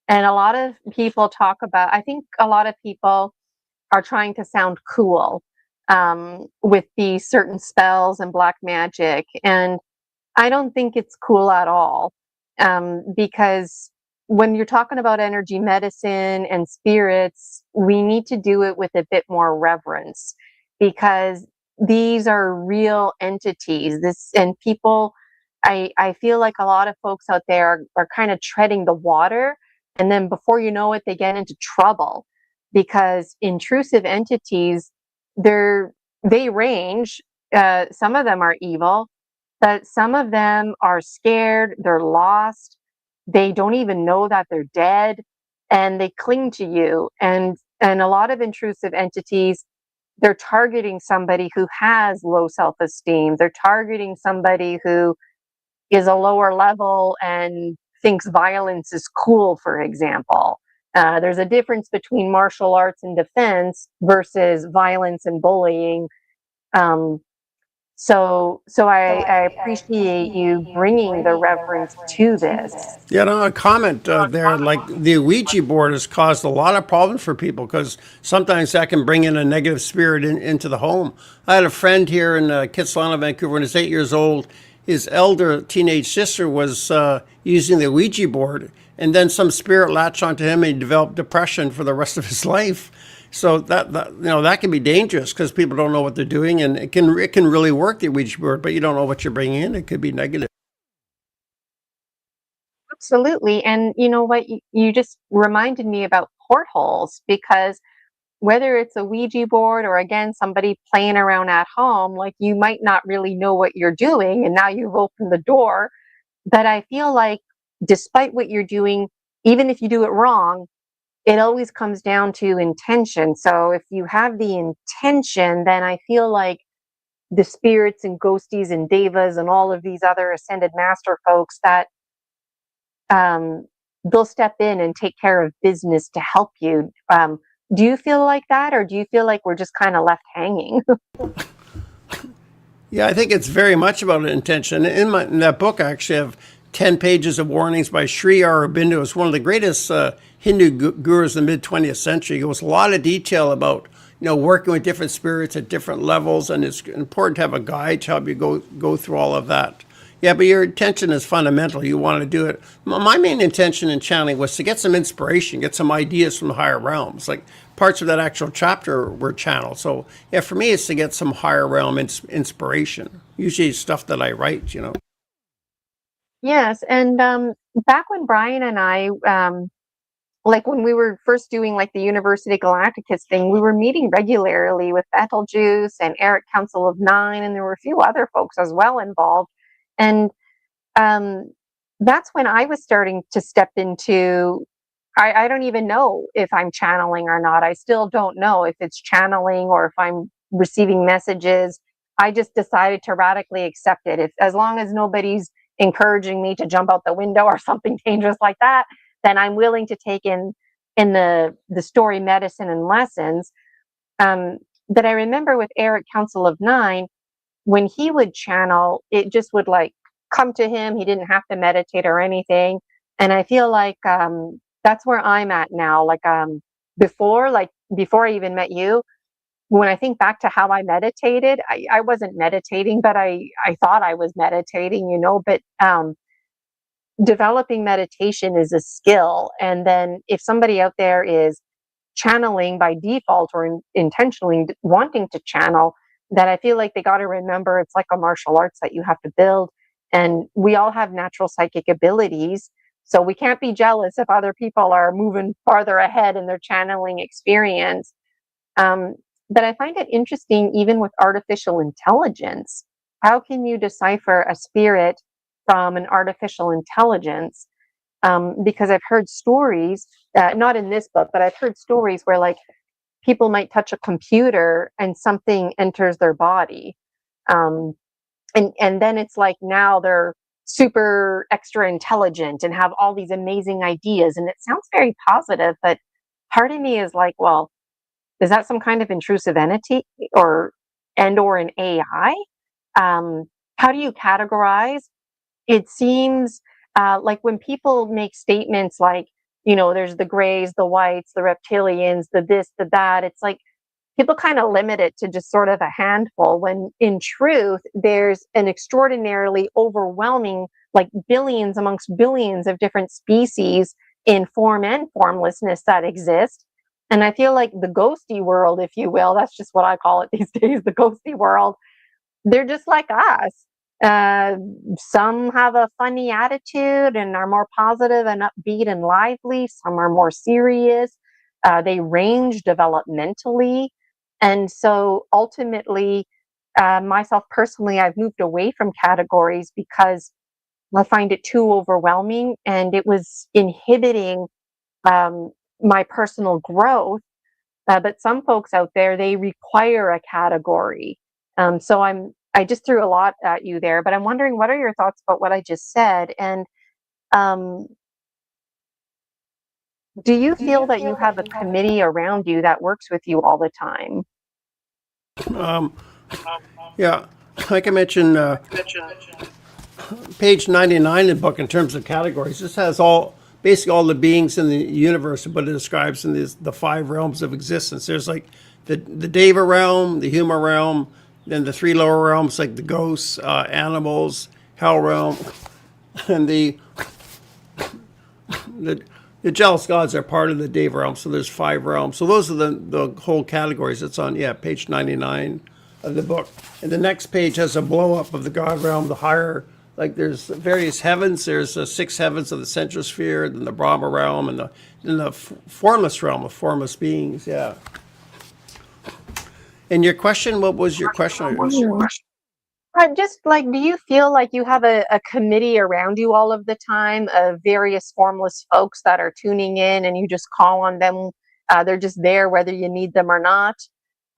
Speaker 1: And a lot of people talk about, I think a lot of people are trying to sound cool with these certain spells and black magic. And I don't think it's cool at all, because when you're talking about energy medicine and spirits, we need to do it with a bit more reverence, because these are real entities. This and people, I feel like a lot of folks out there are kind of treading the water, and then before you know it, they get into trouble because intrusive entities, they range. Some of them are evil, but some of them are scared, they're lost, they don't even know that they're dead, and they cling to you. And a lot of intrusive entities, they're targeting somebody who has low self-esteem. They're targeting somebody who is a lower level and thinks violence is cool, for example. There's a difference between martial arts and defense versus violence and bullying. Um, so I appreciate you bringing the reverence to this.
Speaker 2: Yeah, no, a comment there. Like the Ouija board has caused a lot of problems for people because sometimes that can bring in a negative spirit into the home. I had a friend here in Kitsilano, Vancouver, when he was 8 years old. His elder teenage sister was using the Ouija board, and then some spirit latched onto him, and he developed depression for the rest of his life. So that can be dangerous because people don't know what they're doing, and it can really work, the Ouija board, but you don't know what you're bringing in. It could be negative.
Speaker 1: Absolutely. And you know what? You just reminded me about portholes, because whether it's a Ouija board or again, somebody playing around at home, like you might not really know what you're doing. And now you've opened the door. But I feel like despite what you're doing, even if you do it wrong, it always comes down to intention. So if you have the intention, then I feel like the spirits and ghosties and devas and all of these other ascended master folks, that um, they'll step in and take care of business to help you. Do you feel like that, or do you feel like we're just kind of left hanging?
Speaker 2: Yeah, I think it's very much about intention. In that book, I actually have 10 pages of warnings by Sri Aurobindo. It's one of the greatest Hindu gurus in the mid 20th century. He goes a lot of detail about working with different spirits at different levels, and it's important to have a guide to help you go through all of that. Yeah, but your intention is fundamental. You want to do it. My main intention in channeling was to get some inspiration, get some ideas from the higher realms. Like parts of that actual chapter were channeled. So yeah, for me, it's to get some higher realm inspiration. Usually stuff that I write.
Speaker 1: Yes, and back when Brian and I, like when we were first doing like the University Galacticus thing, we were meeting regularly with Betelgeuse and Eric Council of Nine, and there were a few other folks as well involved. And um, that's when I was starting to step into, I don't even know if I'm channeling or not. I still don't know if it's channeling or if I'm receiving messages. I just decided to radically accept it. If as long as nobody's encouraging me to jump out the window or something dangerous like that, then I'm willing to take in the story medicine and lessons. That I remember with Eric Council of Nine, when he would channel, it just would like come to him. He didn't have to meditate or anything. And I feel like that's where I'm at now. Before I even met you, when I think back to how I meditated, I wasn't meditating, but I thought I was meditating. But developing meditation is a skill. And then if somebody out there is channeling by default or intentionally wanting to channel, that I feel like they got to remember it's like a martial arts that you have to build. And we all have natural psychic abilities. So we can't be jealous if other people are moving farther ahead in their channeling experience. Um, but I find it interesting, even with artificial intelligence. How can you decipher a spirit from an artificial intelligence? Because I've heard stories, not in this book, but I've heard stories where like people might touch a computer and something enters their body. And then it's like now they're super extra intelligent and have all these amazing ideas. And it sounds very positive, but part of me is like, well, is that some kind of intrusive entity? Or and or an AI? How do you categorize? It seems like when people make statements like, there's the grays, the whites, the reptilians, the this, the that, it's like people kind of limit it to just sort of a handful, when in truth, there's an extraordinarily overwhelming, like billions amongst billions of different species in form and formlessness that exist. And I feel like the ghosty world, if you will, that's just what I call it these days, the ghosty world, they're just like us. Uh, some have a funny attitude and are more positive and upbeat and lively. Some are more serious. They range developmentally. And so ultimately, myself personally, I've moved away from categories because I find it too overwhelming and it was inhibiting my personal growth. But some folks out there, they require a category. So I just threw a lot at you there, but I'm wondering, what are your thoughts about what I just said? And um, do you feel that you have a committee around you that works with you all the time?
Speaker 2: Yeah, like I mentioned, page 99 in the book in terms of categories. This has basically all the beings in the universe, but it describes in the 5 realms of existence. There's like the Deva realm, the human realm, then the 3 lower realms like the ghosts, animals, hell realm, and the jealous gods are part of the Deva realm. So there's 5 realms. So those are the whole categories. It's on page 99 of the book. And the next page has a blow up of the god realm, the higher. Like there's various heavens. There's 6 heavens of the central sphere, then the Brahma realm, and then the formless realm of formless beings. Yeah. And your question, what was your question?
Speaker 1: Just like, do you feel like you have a committee around you all of the time of various formless folks that are tuning in and you just call on them? They're just there whether you need them or not.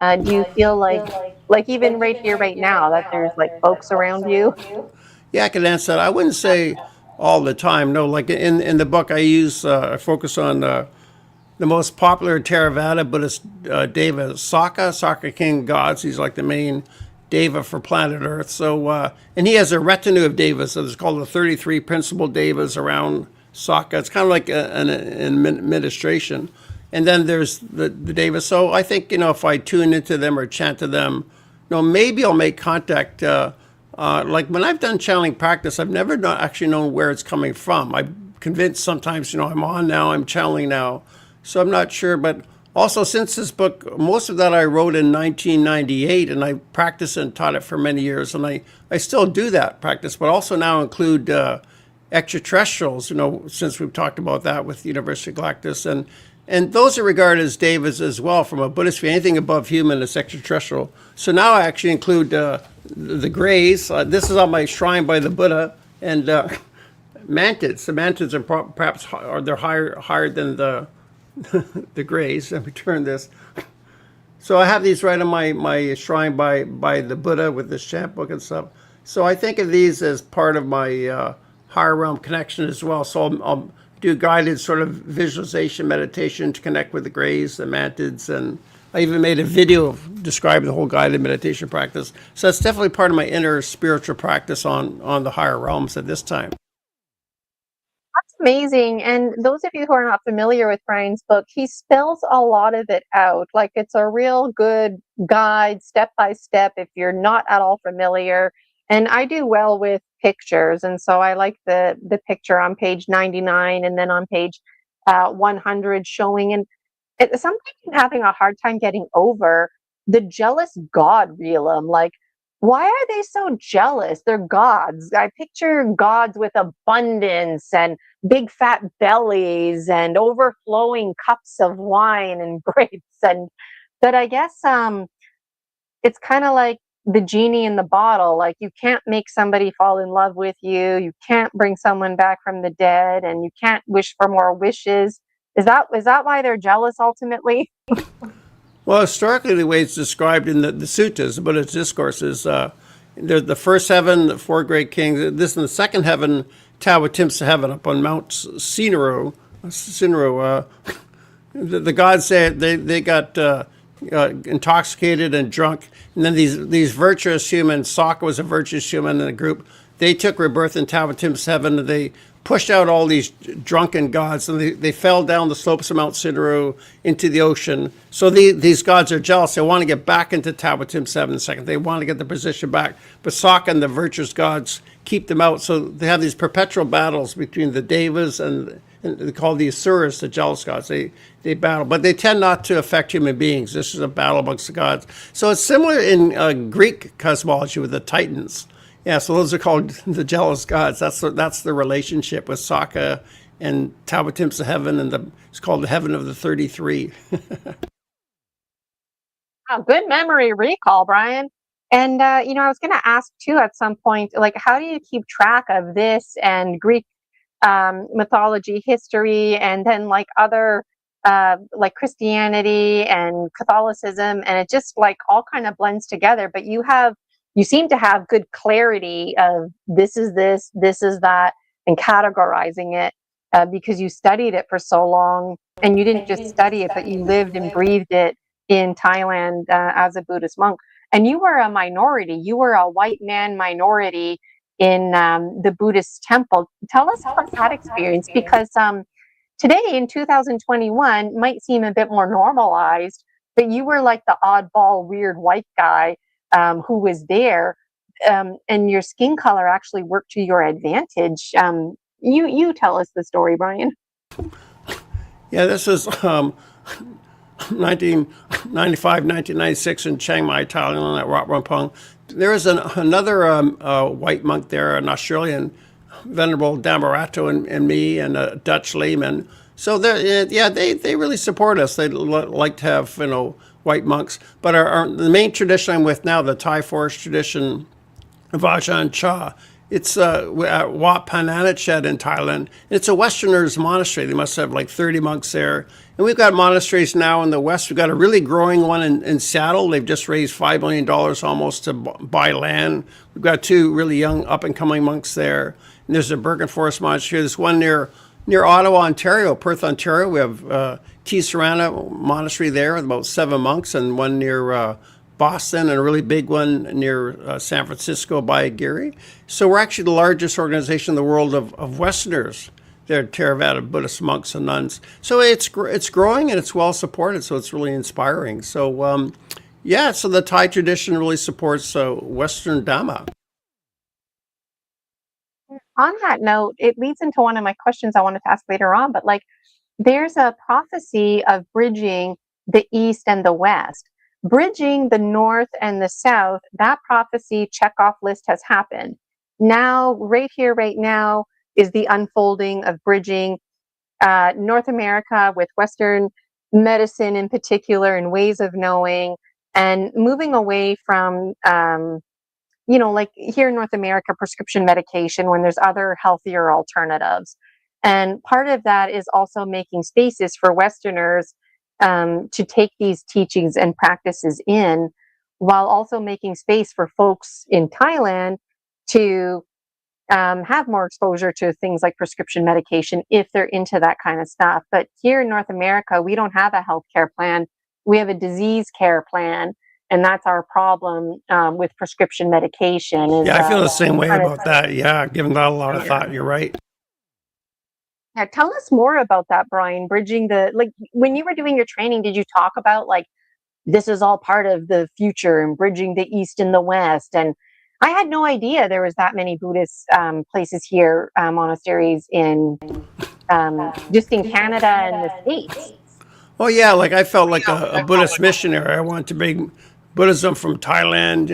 Speaker 1: Do you feel like even right here, right now, that there's like folks around you?
Speaker 2: Yeah, I can answer that. I wouldn't say all the time. No, like in the book, I focus on the most popular Theravada Buddhist Deva, Saka King Gods. He's like the main Deva for planet Earth. So, and he has a retinue of Devas. So it's called the 33 principal Devas around Saka. It's kind of like an administration. And then there's the Devas. So I think, if I tune into them or chant to them, maybe I'll make contact. Like when I've done channeling practice, I've never actually known where it's coming from. I'm convinced sometimes, I'm on now, I'm channeling now. So I'm not sure. But also, since this book, most of that I wrote in 1998, and I practiced and taught it for many years. And I still do that practice, but also now include extraterrestrials, since we've talked about that with the University of Galactus. And those are regarded as devas as well from a Buddhist view. Anything above human is extraterrestrial. So now I actually include the grays. This is on my shrine by the Buddha, and mantids. The mantids are perhaps they're higher than the the grays. Let me turn this. So I have these right on my shrine by the Buddha with this chant book and stuff. So I think of these as part of my higher realm connection as well. So I'll do guided sort of visualization meditation to connect with the grays, the mantids, and I even made a video of describing the whole guided meditation practice. So that's definitely part of my inner spiritual practice on the higher realms at this time.
Speaker 1: That's amazing. And those of you who are not familiar with Brian's book, he spells a lot of it out. Like it's a real good guide, step by step, if you're not at all familiar. And I do well with pictures. And so I like the picture on page 99 and then on page 100 showing. And sometimes I'm having a hard time getting over the jealous God realm. Like, why are they so jealous? They're gods. I picture gods with abundance and big fat bellies and overflowing cups of wine and grapes. And but I guess it's kind of like the genie in the bottle. Like you can't make somebody fall in love with you. You can't bring someone back from the dead, and you can't wish for more wishes. Is that why they're jealous ultimately?
Speaker 2: Well, historically, the way it's described in the suttas, the Buddha's discourses, there's the first heaven, the 4 great kings. This in the second heaven, Tawatimsa heaven up on Mount Sinaro. The gods say they got intoxicated and drunk. And then these virtuous humans, Sokka was a virtuous human in the group, they took rebirth in Tawatim's heaven, and they pushed out all these drunken gods, and they fell down the slopes of Mount Sindaru into the ocean. So these gods are jealous. They want to get back into Tawatim's heaven second. They want to get the position back. But Sokka and the virtuous gods keep them out. So they have these perpetual battles between the Devas and they call the Asuras, the jealous gods. They battle, but they tend not to affect human beings. This is a battle amongst the gods. So it's similar in Greek cosmology with the Titans. Yeah, so those are called the jealous gods. That's the relationship with Sokka and Tawatim's heaven, and it's called the heaven of the 33.
Speaker 1: Oh, good memory recall, Brian. And I was going to ask too at some point, like, how do you keep track of this and Greek mythology, history, and then like other like Christianity and Catholicism, and it just like all kind of blends together. But you seem to have good clarity of this is this, this is that, and categorizing it because you studied it for so long, and you didn't just study it, but you lived and breathed it in Thailand as a Buddhist monk. And you were a minority. You were a white man minority in the Buddhist temple. Tell us about that experience, because today in 2021 might seem a bit more normalized, but you were like the oddball, weird white guy who was there, and your skin color actually worked to your advantage. You tell us the story, Brian.
Speaker 2: Yeah, this is 1995, 1996 in Chiang Mai, Thailand, on that Wat Rempong. There is another white monk there, an Australian, Venerable Damarato, and me, and a Dutch layman. So they really support us. They like to have white monks. But the main tradition I'm with now, the Thai forest tradition of Ajahn Chah, it's at Wat Pananachet in Thailand. It's a Westerners monastery. They must have like 30 monks there. And we've got monasteries now in the West. We've got a really growing one in Seattle. They've just raised $5 million almost to buy land. We've got two really young up-and-coming monks there. And there's a Bergen Forest Monastery. There's one near Ottawa, Ontario, Perth, Ontario. We have T. Serana Monastery there with about 7 monks, and one near Boston, and a really big one near San Francisco by Gary. So we're actually the largest organization in the world of Westerners. They're Theravada Buddhist monks and nuns. So it's growing, and it's well supported, so it's really inspiring. So so the Thai tradition really supports Western Dhamma.
Speaker 1: On that note, it leads into one of my questions I wanted to ask later on, but like there's a prophecy of bridging the East and the West. Bridging the North and the South, that prophecy checkoff list has happened. Now, right here, right now, is the unfolding of bridging North America with Western medicine in particular, and ways of knowing, and moving away from, like here in North America, prescription medication when there's other healthier alternatives. And part of that is also making spaces for Westerners to take these teachings and practices in, while also making space for folks in Thailand to have more exposure to things like prescription medication if they're into that kind of stuff. But here in North America, we don't have a healthcare plan. We have a disease care plan. And that's our problem with prescription medication.
Speaker 2: Yeah, I feel the same way about that. Yeah, giving that a lot of thought. You're right.
Speaker 1: Yeah, tell us more about that, Brian. Bridging when you were doing your training, did you talk about like this is all part of the future and bridging the East and the West? And I had no idea there was that many Buddhist places here, monasteries in just in Canada and the States.
Speaker 2: Oh yeah, like I felt like a Buddhist missionary. I wanted to bring Buddhism from Thailand,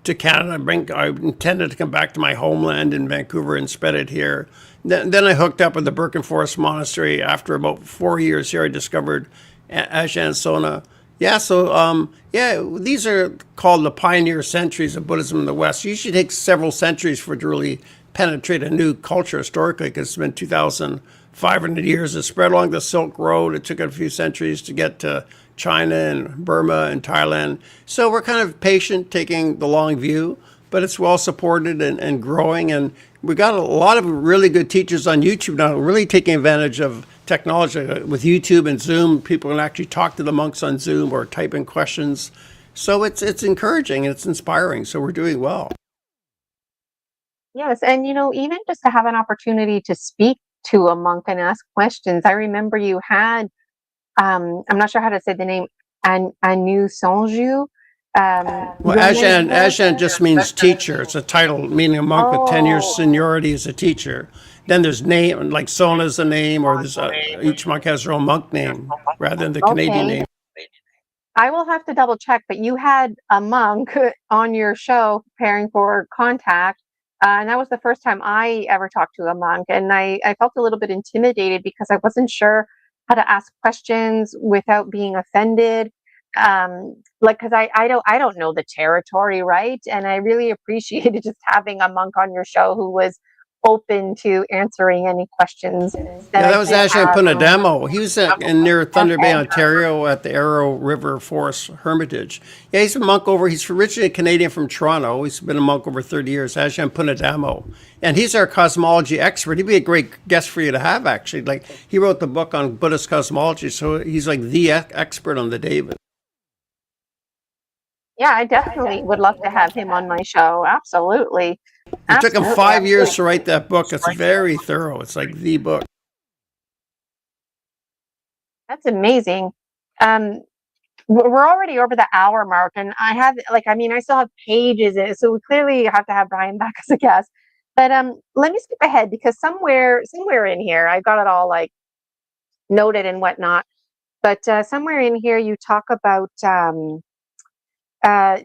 Speaker 2: to Canada. I intended to come back to my homeland in Vancouver and spread it here. Then I hooked up with the Birken Forest Monastery. After about 4 years here, I discovered Ajahn Sona. Yeah, so these are called the pioneer centuries of Buddhism in the West. It usually takes several centuries for it to really penetrate a new culture historically, because it's been 2,500 years. It spread along the Silk Road. It took a few centuries to get to China and Burma and Thailand. So we're kind of patient, taking the long view, but it's well supported and growing. And we got a lot of really good teachers on YouTube now, really taking advantage of technology with YouTube and Zoom. People can actually talk to the monks on Zoom or type in questions. So it's encouraging and it's inspiring. So we're doing well.
Speaker 1: Yes, and even just to have an opportunity to speak to a monk and ask questions. I remember you had, I'm not sure how to say the name, Anu Sonju.
Speaker 2: Well, Ajahn just means teacher. It's a title meaning a monk with 10 years
Speaker 1: Oh,
Speaker 2: seniority as a teacher. Then there's name, like Sona's a name, or there's each monk has their own monk name rather than the Canadian
Speaker 1: okay.
Speaker 2: name.
Speaker 1: I will have to double check, but you had a monk on your show preparing for contact. And that was the first time I ever talked to a monk. And I felt a little bit intimidated because I wasn't sure how to ask questions without being offended. Like, because I don't know the territory, right? And I really appreciated just having a monk on your show who was open to answering any questions that
Speaker 2: Yeah,
Speaker 1: I
Speaker 2: that was
Speaker 1: did
Speaker 2: Ajahn
Speaker 1: have.
Speaker 2: Punademo. He was in near Thunder Bay,
Speaker 1: Okay.
Speaker 2: Ontario, at the Arrow River Forest Hermitage. Yeah, he's a monk over. He's originally Canadian from Toronto. He's been a monk over 30 years. Ajahn Punademo, and he's our cosmology expert. He'd be a great guest for you to have. Actually, like he wrote the book on Buddhist cosmology, so he's like the expert on the David.
Speaker 1: Yeah, I definitely would love to have him on my show. Absolutely.
Speaker 2: It took him
Speaker 1: Absolutely.
Speaker 2: 5 years to write that book. It's very thorough. It's like the book.
Speaker 1: That's amazing. Um, we're already over the hour mark, and I have I still have pages, so we clearly have to have Brian back as a guest. But let me skip ahead because somewhere in here, I got it all like noted and whatnot. But somewhere in here, you talk about uh,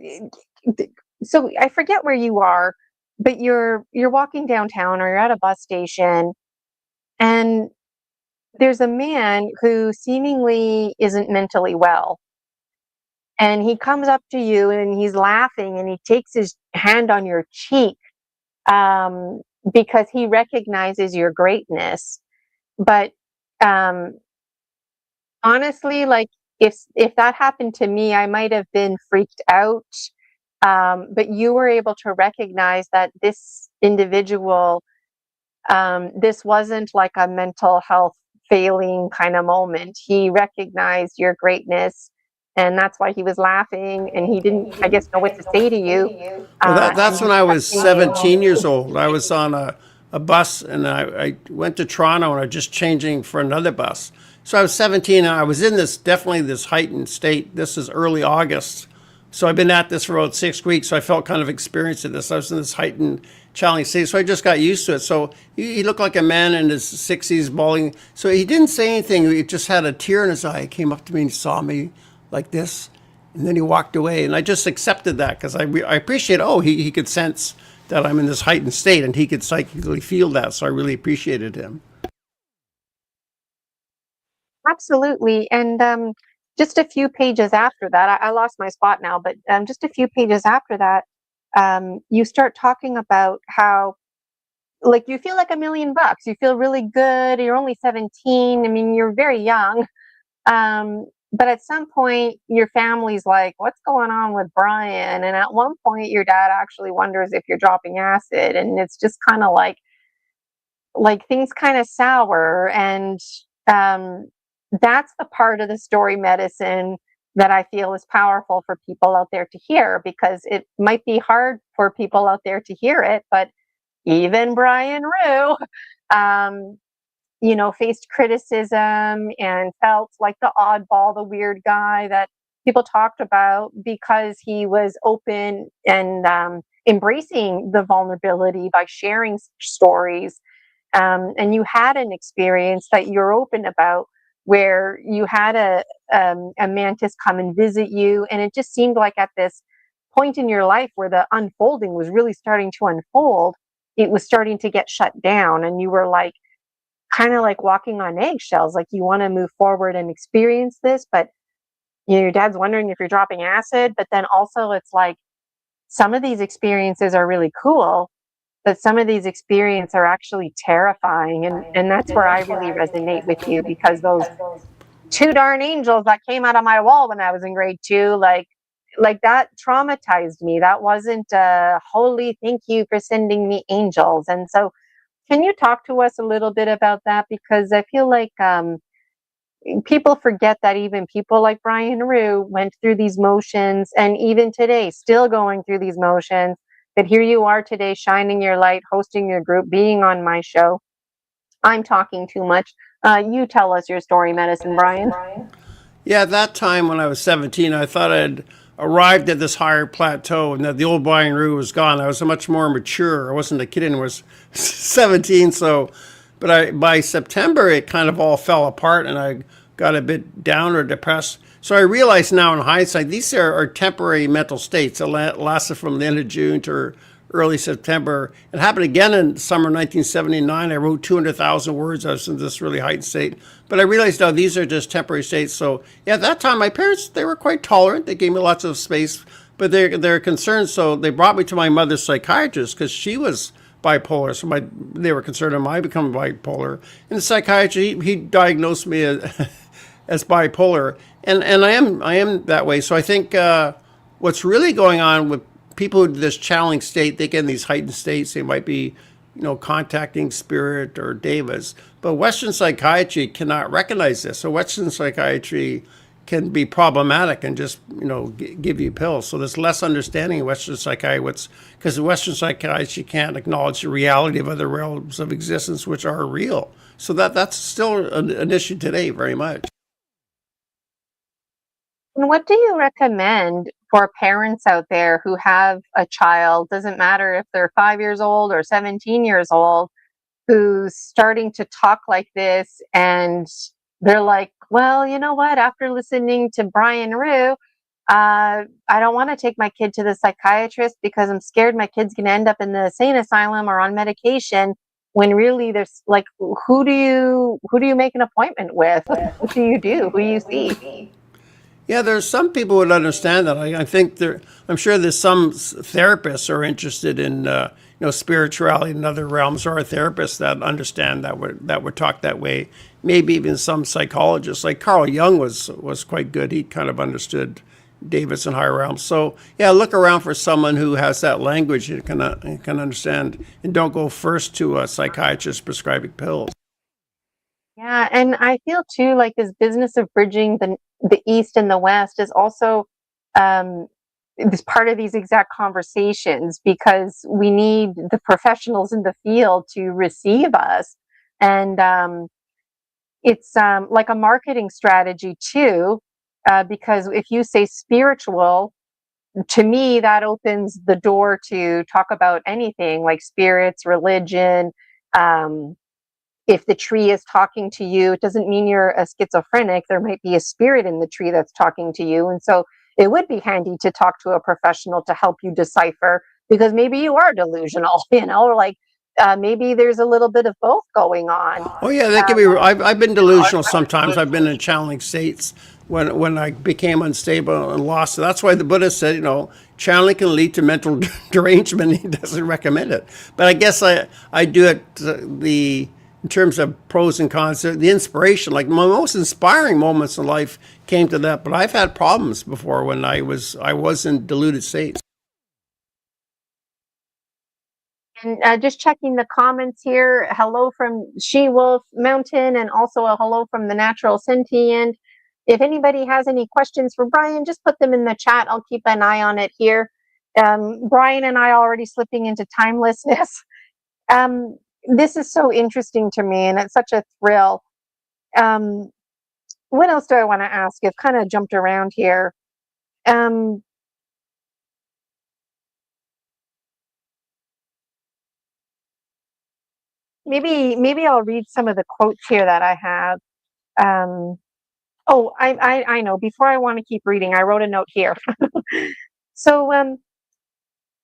Speaker 1: so I forget where you are, but you're walking downtown or you're at a bus station, and there's a man who seemingly isn't mentally well. And he comes up to you and he's laughing and he takes his hand on your cheek, um, because he recognizes your greatness. But um, honestly, like if that happened to me, I might have been freaked out. But you were able to recognize that this individual, this wasn't like a mental health failing kind of moment. He recognized your greatness, and that's why he was laughing. And he didn't, I guess, know what to say to you.
Speaker 2: Well,
Speaker 1: And
Speaker 2: that's when
Speaker 1: he's
Speaker 2: I was
Speaker 1: testing you.
Speaker 2: 17 years old. I was on a bus and I went to Toronto and I was just changing for another bus. So I was 17 and I was in definitely this heightened state. This is early August. So I've been at this for about 6 weeks. So I felt kind of experienced in this. I was in this heightened, challenging state. So I just got used to it. So he looked like a man in his 60s, bawling. So he didn't say anything. He just had a tear in his eye. He came up to me and saw me like this. And then he walked away, and I just accepted that because I appreciate. Oh, he could sense that I'm in this heightened state, and he could psychically feel that. So I really appreciated him.
Speaker 1: Absolutely. And just a few pages after that, I lost my spot now, but just a few pages after that, you start talking about how, like, you feel like $1,000,000. You feel really good. You're only 17. I mean, you're very young. But at some point, your family's like, what's going on with Brian? And at one point, your dad actually wonders if you're dropping acid. And it's just kind of like things kind of sour. And um, that's the part of the story medicine that I feel is powerful for people out there to hear, because it might be hard for people out there to hear it. But even Brian Rue, um, faced criticism and felt like the oddball, the weird guy that people talked about because he was open and embracing the vulnerability by sharing stories. And you had an experience that you're open about where you had a mantis come and visit you. And it just seemed like at this point in your life where the unfolding was really starting to unfold, it was starting to get shut down. And you were like, kind of like walking on eggshells, like you want to move forward and experience this, but your dad's wondering if you're dropping acid. But then also it's like some of these experiences are really cool, but some of these experiences are actually terrifying. And that's where I really resonate with you, because those two darn angels that came out of my wall when I was in grade 2, like that traumatized me. That wasn't a holy thank you for sending me angels. And so Can you talk to us a little bit about that? Because I feel like people forget that even people like Brian Ruhe went through these motions, and even today, still going through these motions. That here you are today, shining your light, hosting your group, being on my show. I'm talking too much. You tell us your story, Medicine Brian.
Speaker 2: Yeah, at that time when I was 17, I thought I'd arrived at this higher plateau and that the old Brian Rue was gone. I was much more mature. I wasn't a kid anymore. I was 17, so, but by September, it kind of all fell apart and I got a bit down or depressed. So I realize now in hindsight, these are temporary mental states that lasted from the end of June to early September. It happened again in summer 1979. I wrote 200,000 words. I was in this really heightened state. But I realized now these are just temporary states. So yeah, at that time, my parents, they were quite tolerant. They gave me lots of space, but they're concerned. So they brought me to my mother's psychiatrist because she was bipolar. So they were concerned of my becoming bipolar. And the psychiatrist, he diagnosed me as bipolar. And I am that way. So I think what's really going on with people in this channeling state, they get in these heightened states. They might be, contacting spirit or devas. But Western psychiatry cannot recognize this. So Western psychiatry can be problematic and just, give you pills. So there's less understanding of Western psychiatry, because Western psychiatry can't acknowledge the reality of other realms of existence, which are real. So that's still an issue today, very much.
Speaker 1: And what do you recommend for parents out there who have a child, doesn't matter if they're 5 years old or 17 years old, who's starting to talk like this and they're like, well, you know what, after listening to Brian Ruhe, I don't want to take my kid to the psychiatrist because I'm scared my kid's going to end up in the insane asylum or on medication, when really there's like, who do you make an appointment with? What do you do? Who do you see?
Speaker 2: Yeah, there's some people who would understand that. I think I'm sure there's some therapists are interested in, spirituality in other realms, or therapists that understand that would talk that way. Maybe even some psychologists, like Carl Jung was quite good. He kind of understood Davis and higher realms. So yeah, look around for someone who has that language and can understand, and don't go first to a psychiatrist prescribing pills.
Speaker 1: Yeah, and I feel too like this business of bridging the East and the West is also um, this part of these exact conversations, because we need the professionals in the field to receive us, and it's like a marketing strategy too, because if you say spiritual, to me that opens the door to talk about anything like spirits, religion. Um, if the tree is talking to you, it doesn't mean you're a schizophrenic. There might be a spirit in the tree that's talking to you. And so it would be handy to talk to a professional to help you decipher, because maybe you are delusional, or like maybe there's a little bit of both going on.
Speaker 2: Oh yeah, that can be. I've been delusional sometimes. I've been in channeling states when I became unstable and lost. So that's why the Buddha said, channeling can lead to mental derangement. He doesn't recommend it. But I guess I do it in terms of pros and cons. The inspiration, like my most inspiring moments in life, came to that. But I've had problems before when I was in deluded states.
Speaker 1: And just checking the comments here. Hello from She Wolf Mountain, and also a hello from the Natural Sentient. If anybody has any questions for Brian, just put them in the chat. I'll keep an eye on it here. Brian and I are already slipping into timelessness. This is so interesting to me, and it's such a thrill. What else do I want to ask? I've kind of jumped around here. Maybe I'll read some of the quotes here that I have. Oh, I know. Before I want to keep reading, I wrote a note here. So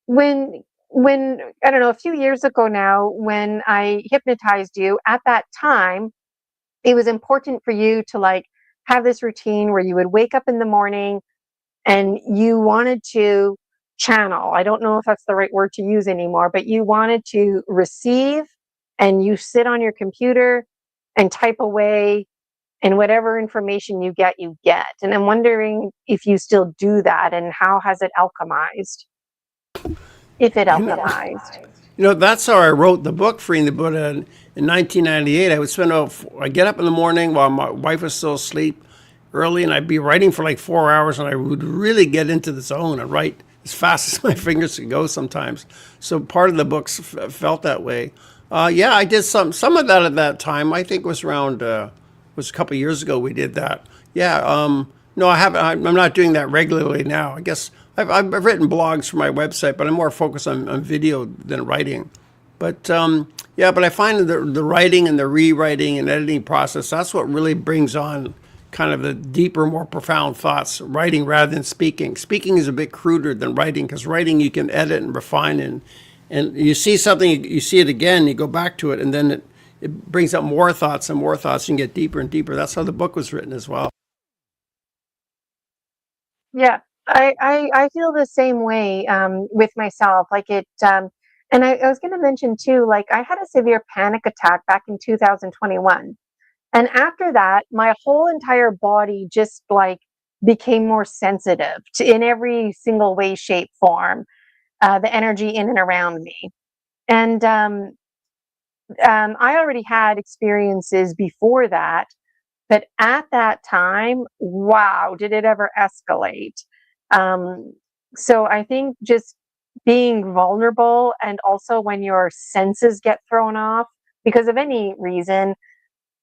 Speaker 1: when I don't know, a few years ago now, when I hypnotized you, at that time, it was important for you to like have this routine where you would wake up in the morning and you wanted to channel. I don't know if that's the right word to use anymore, but you wanted to receive, and you sit on your computer and type away, and whatever information you get, you get. And I'm wondering if you still do that, and how has it alchemized? If it
Speaker 2: You know,
Speaker 1: alchemized.
Speaker 2: That's how I wrote the book, Freeing the Buddha, in 1998. I get up in the morning while my wife was still asleep early, and I'd be writing for like 4 hours, and I would really get into the zone and write as fast as my fingers could go sometimes. So part of the books felt that way. Yeah, I did some of that at that time. I think it was around, was a couple of years ago we did that. Yeah, no, I haven't. I'm not doing that regularly now. I guess I've written blogs for my website, but I'm more focused on video than writing. But yeah, but I find the writing and the rewriting and editing process, that's what really brings on kind of the deeper, more profound thoughts, writing rather than speaking. Speaking is a bit cruder than writing, because writing you can edit and refine, and you see something, you see it again, you go back to it, and then it brings up more thoughts and more thoughts, and you get deeper and deeper. That's how the book was written as well.
Speaker 1: Yeah, I feel the same way with myself. Like and I was going to mention too, like I had a severe panic attack back in 2021. And after that, my whole entire body just like became more sensitive to in every single way, shape, form, the energy in and around me. And I already had experiences before that, but at that time, wow, did it ever escalate? Um, so I think just being vulnerable, and also when your senses get thrown off because of any reason,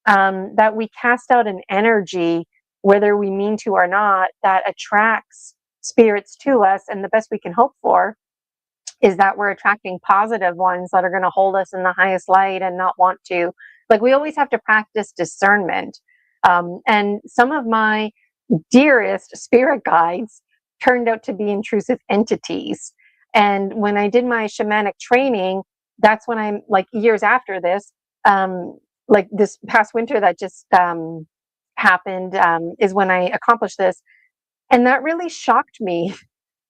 Speaker 1: that we cast out an energy, whether we mean to or not, that attracts spirits to us. And the best we can hope for is that we're attracting positive ones that are going to hold us in the highest light and not want to. Like, we always have to practice discernment. And some of my dearest spirit guides turned out to be intrusive entities. And when I did my shamanic training, that's when I'm like years after this, like this past winter that just happened, is when I accomplished this. And that really shocked me.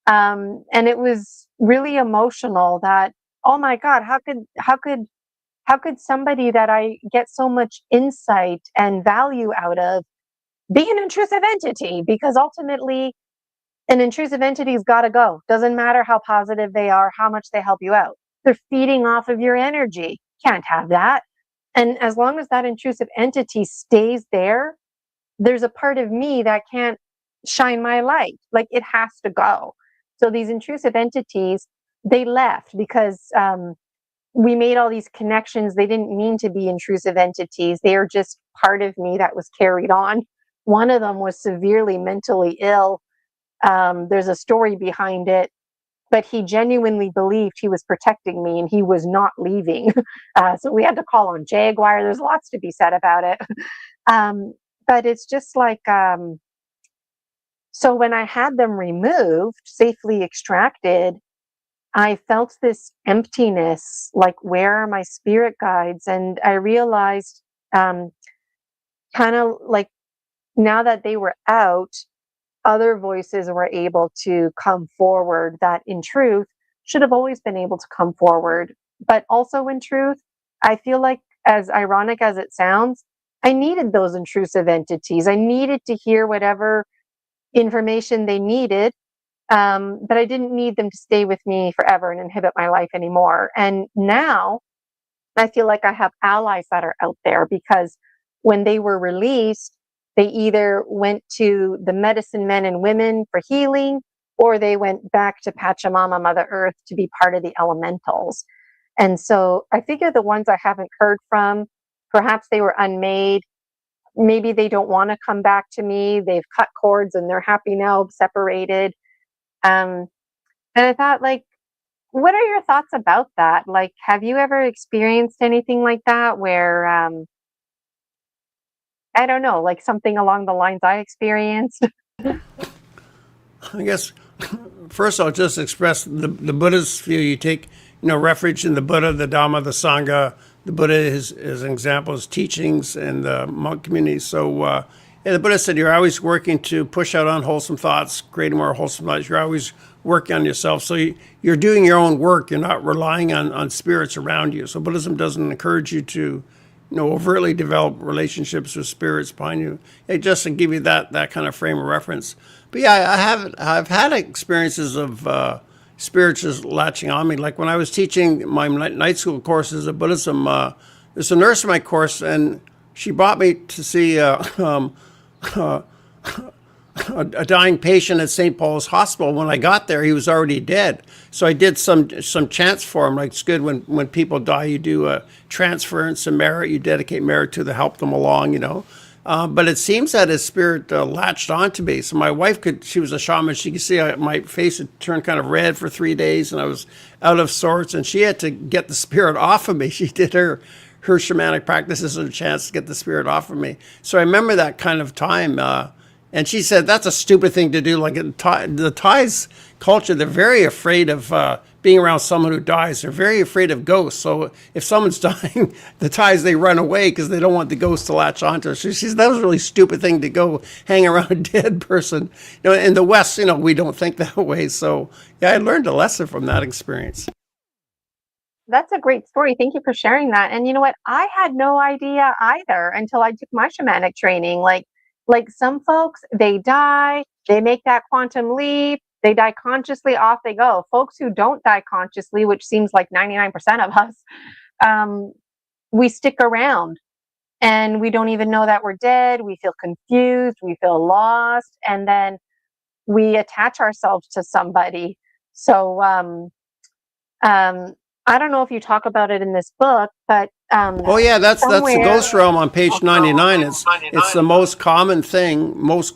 Speaker 1: And it was really emotional that, oh my God, how could somebody that I get so much insight and value out of be an intrusive entity? Because ultimately, an intrusive entity's got to go. Doesn't matter how positive they are, how much they help you out. They're feeding off of your energy. Can't have that. And as long as that intrusive entity stays there, there's a part of me that can't shine my light. Like, it has to go. So these intrusive entities, they left because we made all these connections. They didn't mean to be intrusive entities. They are just part of me that was carried on. One of them was severely mentally ill. There's a story behind it, but he genuinely believed he was protecting me and he was not leaving. So we had to call on Jaguar. There's lots to be said about it. But it's just like, so when I had them removed, safely extracted, I felt this emptiness, like, where are my spirit guides? And I realized, kind of like, now that they were out, other voices were able to come forward that in truth should have always been able to come forward. But also in truth, I feel like, as ironic as it sounds, I needed those intrusive entities. I needed to hear whatever information they needed, but I didn't need them to stay with me forever and inhibit my life anymore. And now I feel like I have allies that are out there, because when they were released, they either went to the medicine men and women for healing, or they went back to Pachamama, Mother Earth, to be part of the elementals. And so I figure the ones I haven't heard from, perhaps they were unmade. Maybe they don't want to come back to me. They've cut cords and they're happy now, separated. And I thought, like, what are your thoughts about that? Like, have you ever experienced anything like that where, I don't know, like something along the lines I experienced?
Speaker 2: I guess first I'll just express the Buddhist view. You take, refuge in the Buddha, the Dhamma, the Sangha. The Buddha is an example, his teachings, and the monk community. So yeah, the Buddha said you're always working to push out unwholesome thoughts, create more wholesome thoughts. You're always working on yourself. So you're doing your own work. You're not relying on spirits around you. So Buddhism doesn't encourage you to, overtly develop relationships with spirits behind you. Just to give you that kind of frame of reference. But yeah, I've had experiences of spirits just latching on me. Like when I was teaching my night school courses of Buddhism, there's a nurse in my course, and she brought me to see a dying patient at St. Paul's Hospital. When I got there, he was already dead. So I did some chants for him. Like it's good when people die, you do a transference of merit, you dedicate merit to help them along, you know. But it seems that his spirit latched onto me. So my wife she was a shaman, she could see my face had turned kind of red for 3 days and I was out of sorts, and she had to get the spirit off of me. She did her shamanic practices and a chance to get the spirit off of me. So I remember that kind of time. And she said, that's a stupid thing to do. Like the Thais culture, they're very afraid of being around someone who dies. They're very afraid of ghosts. So if someone's dying, the Thais, they run away because they don't want the ghost to latch onto her. So she said, that was a really stupid thing to go hang around a dead person. You know, in the West, you know, we don't think that way. So yeah, I learned a lesson from that experience.
Speaker 1: That's a great story. Thank you for sharing that. And you know what? I had no idea either until I took my shamanic training. Like some folks, they die, they make that quantum leap, they die consciously, off they go. Folks who don't die consciously, which seems like 99% of us, we stick around and we don't even know that we're dead. We feel confused, we feel lost, and then we attach ourselves to somebody. So I don't know if you talk about it in this book, but
Speaker 2: Oh yeah, that's the ghost realm on page 99. It's the most common thing. Most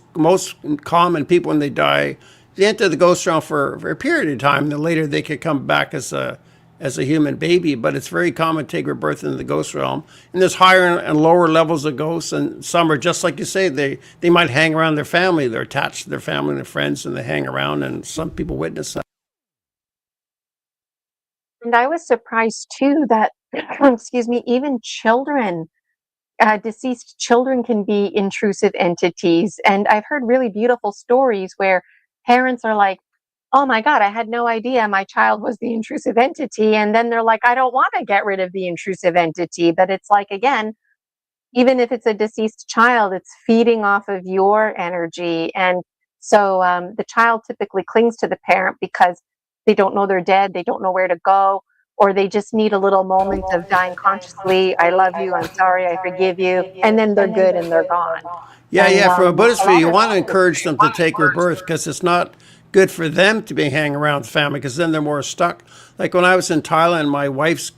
Speaker 2: common people when they die, they enter the ghost realm for a period of time. Then later they could come back as a human baby. But it's very common to take rebirth into the ghost realm. And there's higher and lower levels of ghosts, and some are just like you say. They might hang around their family. They're attached to their family and their friends, and they hang around. And some people witness that.
Speaker 1: And I was surprised too that, excuse me, even children, deceased children can be intrusive entities. And I've heard really beautiful stories where parents are like, oh my God, I had no idea my child was the intrusive entity. And then they're like, I don't want to get rid of the intrusive entity. But it's like, again, even if it's a deceased child, it's feeding off of your energy. And so the child typically clings to the parent because they don't know they're dead, they don't know where to go, or they just need a little moment of dying consciously. I love you, I'm sorry, I forgive you. And then they're good and they're gone.
Speaker 2: Yeah,
Speaker 1: And
Speaker 2: yeah. From a Buddhist
Speaker 1: a
Speaker 2: view,
Speaker 1: lot
Speaker 2: you
Speaker 1: of
Speaker 2: want to encourage them to take rebirth because it's not good for them to be hanging around the family because then they're more stuck. Like when I was in Thailand, my wife's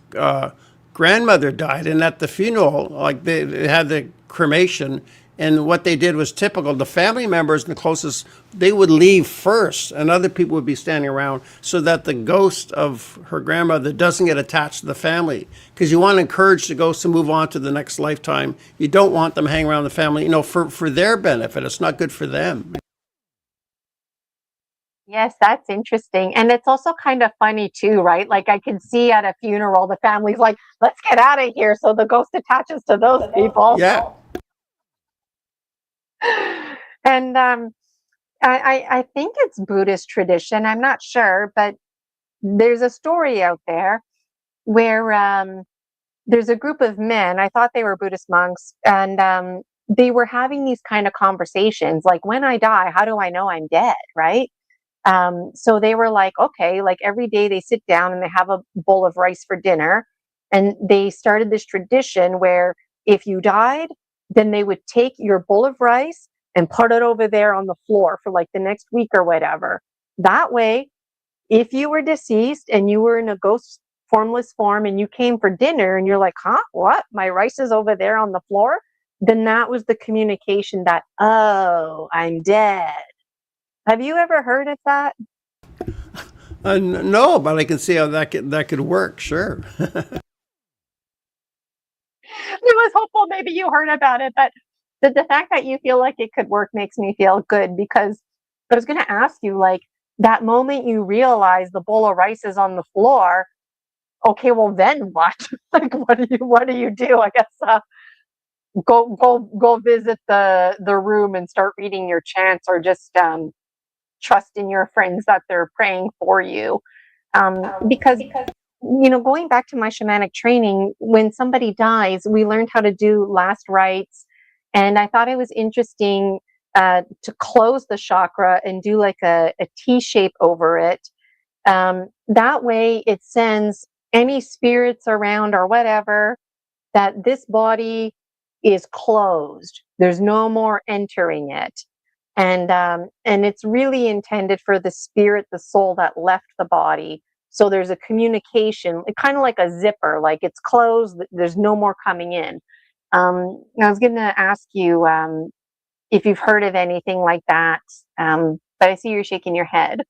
Speaker 2: grandmother died, and at the funeral, like they had the cremation, and what they did was typical. The family members and the closest, they would leave first, and other people would be standing around so that the ghost of her grandmother doesn't get attached to the family. Because you want to encourage the ghost to move on to the next lifetime. You don't want them hanging around the family, you know, for their benefit. It's not good for them.
Speaker 1: Yes, that's interesting. And it's also kind of funny too, right? Like I can see at a funeral, the family's like, let's get out of here. So the ghost attaches to those people.
Speaker 2: Yeah.
Speaker 1: And I think it's Buddhist tradition. I'm not sure, but there's a story out there where there's a group of men. I thought they were Buddhist monks, and they were having these kind of conversations, like, when I die, how do I know I'm dead, right? So they were like, okay, like every day they sit down and they have a bowl of rice for dinner. And they started this tradition where if you died, then they would take your bowl of rice and put it over there on the floor for like the next week or whatever. That way, if you were deceased and you were in a ghost formless form and you came for dinner and you're like, huh, what? My rice is over there on the floor. Then that was the communication that, oh, I'm dead. Have you ever heard of that?
Speaker 2: No, but I can see how that could work. Sure.
Speaker 1: I was hopeful maybe you heard about it, but the fact that you feel like it could work makes me feel good, because I was going to ask you, like, that moment you realize the bowl of rice is on the floor. Okay, well then what? Like, what do you do? I guess go visit the room and start reading your chants, or just trust in your friends that they're praying for you. Because going back to my shamanic training, when somebody dies, we learned how to do last rites. And I thought it was interesting to close the chakra and do like a T shape over it. That way it sends any spirits around or whatever that this body is closed. There's no more entering it. And it's really intended for the spirit, the soul that left the body. So there's a communication, kind of like a zipper, like it's closed, there's no more coming in. I was going to ask you if you've heard of anything like that, but I see you're shaking your head.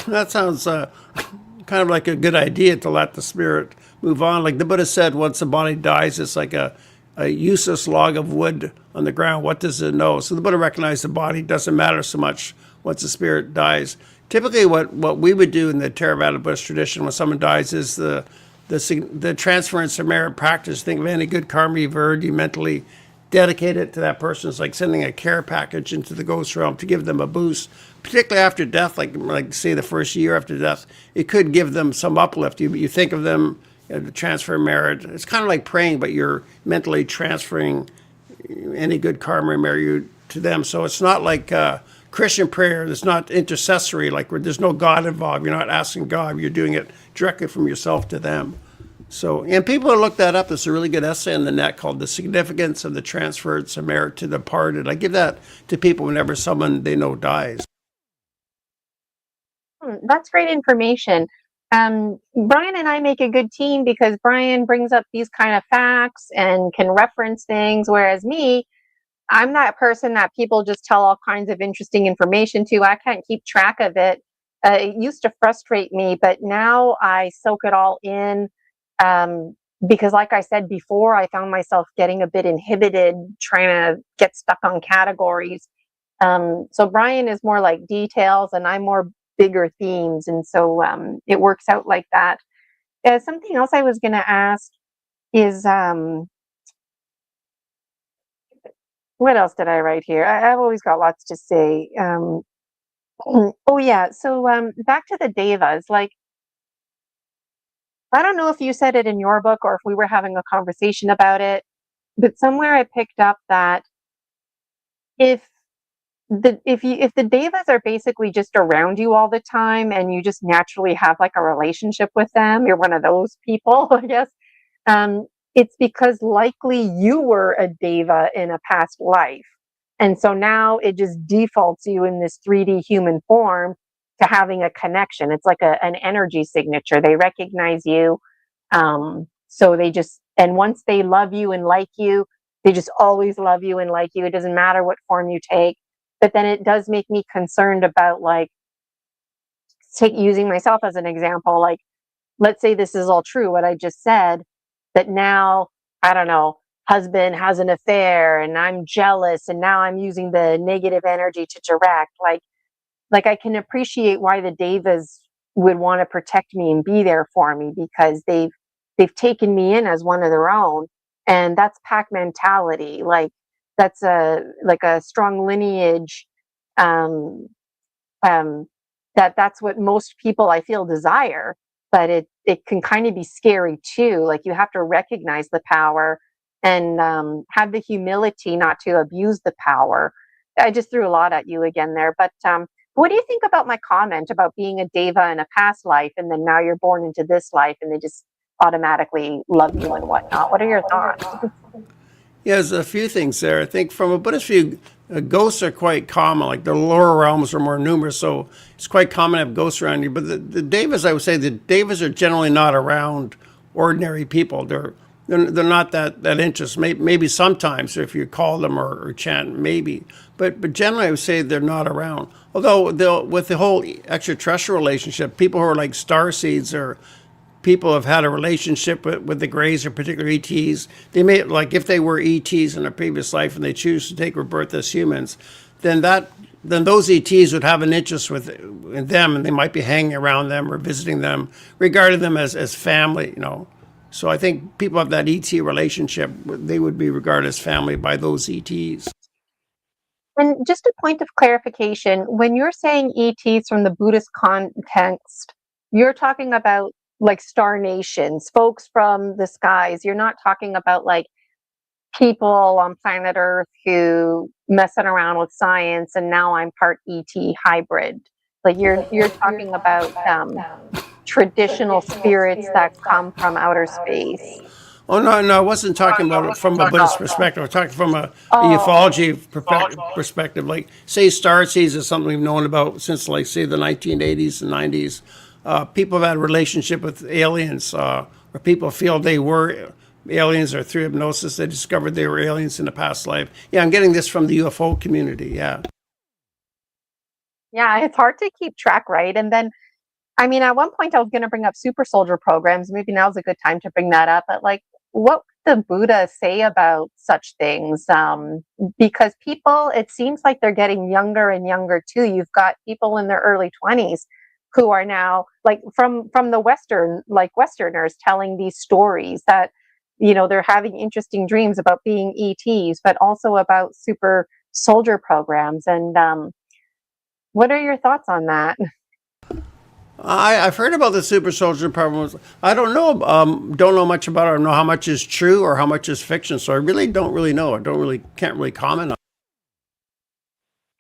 Speaker 2: That sounds kind of like a good idea to let the spirit move on. Like the Buddha said, once the body dies, it's like a useless log of wood on the ground. What does it know? So the Buddha recognized the body doesn't matter so much once the spirit dies. Typically, what we would do in the Theravada Buddhist tradition when someone dies is the transference of merit practice. Think of any good karma you've earned, you mentally dedicate it to that person. It's like sending a care package into the ghost realm to give them a boost, particularly after death, like say the first year after death. It could give them some uplift. You think of them, the transfer of merit. It's kind of like praying, but you're mentally transferring any good karma or merit to them. So it's not like Christian prayer. It's not intercessory, like where there's no God involved. You're not asking God. You're doing it directly from yourself to them. So, and people look that up. There's a really good essay on the net called "The Significance of the Transference of Merit to the Departed." I give that to people whenever someone they know dies.
Speaker 1: That's great information. Brian and I make a good team because Brian brings up these kind of facts and can reference things, whereas me, I'm that person that people just tell all kinds of interesting information to. I can't keep track of it. It used to frustrate me, but now I soak it all in. Um, because, like I said before, I found myself getting a bit inhibited trying to get stuck on categories. So Brian is more like details, and I'm more bigger themes, and so it works out like that. Something else I was going to ask is what else did I write here? I've always got lots to say. Oh yeah, so back to the devas. Like, I don't know if you said it in your book or if we were having a conversation about it, but somewhere I picked up that if if the devas are basically just around you all the time and you just naturally have like a relationship with them, you're one of those people, I guess. Um, it's because likely you were a deva in a past life. And so now it just defaults you in this 3D human form to having a connection. It's like an energy signature. They recognize you. So they just, and once they love you and like you, they just always love you and like you. It doesn't matter what form you take. But then it does make me concerned about, like, using myself as an example. Like, let's say this is all true, what I just said, that now, I don't know, husband has an affair and I'm jealous and now I'm using the negative energy to direct. Like I can appreciate why the devas would want to protect me and be there for me because they've taken me in as one of their own. And that's pack mentality. Like that's a strong lineage. Um, um, that's what most people I feel desire, but it can kind of be scary too. Like you have to recognize the power and have the humility not to abuse the power. I just threw a lot at you again there, but what do you think about my comment about being a deva in a past life and then now you're born into this life and they just automatically love you and whatnot? What are your thoughts?
Speaker 2: Yeah, there's a few things there. I think from a Buddhist view, ghosts are quite common. Like the lower realms are more numerous, so it's quite common to have ghosts around you. But the devas, I would say, the devas are generally not around ordinary people. They're not that interested. Maybe sometimes if you call them or chant, maybe. But generally, I would say they're not around. Although with the whole extraterrestrial relationship, people who are like star seeds or people have had a relationship with the Greys or particular ETs. They may, like if they were ETs in a previous life and they choose to take rebirth as humans, then those ETs would have an interest in them and they might be hanging around them or visiting them, regarding them as family, you know. So I think people have that ET relationship. They would be regarded as family by those ETs.
Speaker 1: And just a point of clarification, when you're saying ETs from the Buddhist context, you're talking about like star nations, folks from the skies. You're not talking about like people on planet Earth who messing around with science and now I'm part ET hybrid. Like you're talking about traditional spirits that come from outer space.
Speaker 2: Oh no, no, I wasn't talking about it from a Buddhist perspective. I was talking from a
Speaker 1: Oh,
Speaker 2: ufology perspective. Like, say, starseeds is something we've known about since, like, say, the 1980s and 90s. People have had a relationship with aliens, or people feel they were aliens, or through hypnosis they discovered they were aliens in a past life. Yeah, I'm getting this from the UFO community. Yeah.
Speaker 1: yeah, it's hard to keep track, right? And then, I mean, at one point I was going to bring up super soldier programs. Maybe now's a good time to bring that up. But like, what would the Buddha say about such things? Because people, it seems like they're getting younger and younger too. You've got people in their early 20s who are now like from the Westerners telling these stories that they're having interesting dreams about being ETs, but also about super soldier programs. And what are your thoughts on that?
Speaker 2: I've heard about the super soldier problems. I don't know much about it. I don't know how much is true or how much is fiction. So I really don't really know. Can't really comment on.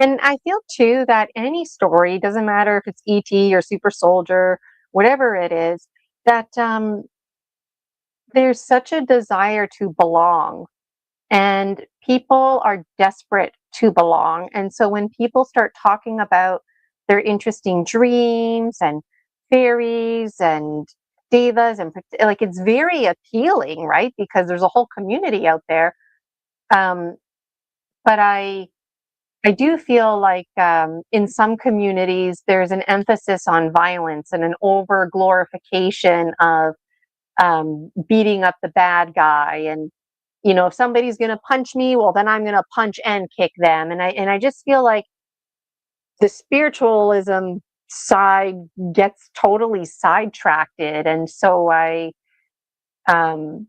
Speaker 1: And I feel too that any story, doesn't matter if it's ET or super soldier, whatever it is, that there's such a desire to belong, and people are desperate to belong. And so when people start talking about their interesting dreams and fairies and devas and like, it's very appealing, right? Because there's a whole community out there. Um, but I do feel like in some communities there's an emphasis on violence and an over glorification of beating up the bad guy. And if somebody's going to punch me, well, then I'm going to punch and kick them. And I just feel like the spiritualism side gets totally sidetracked. And so um,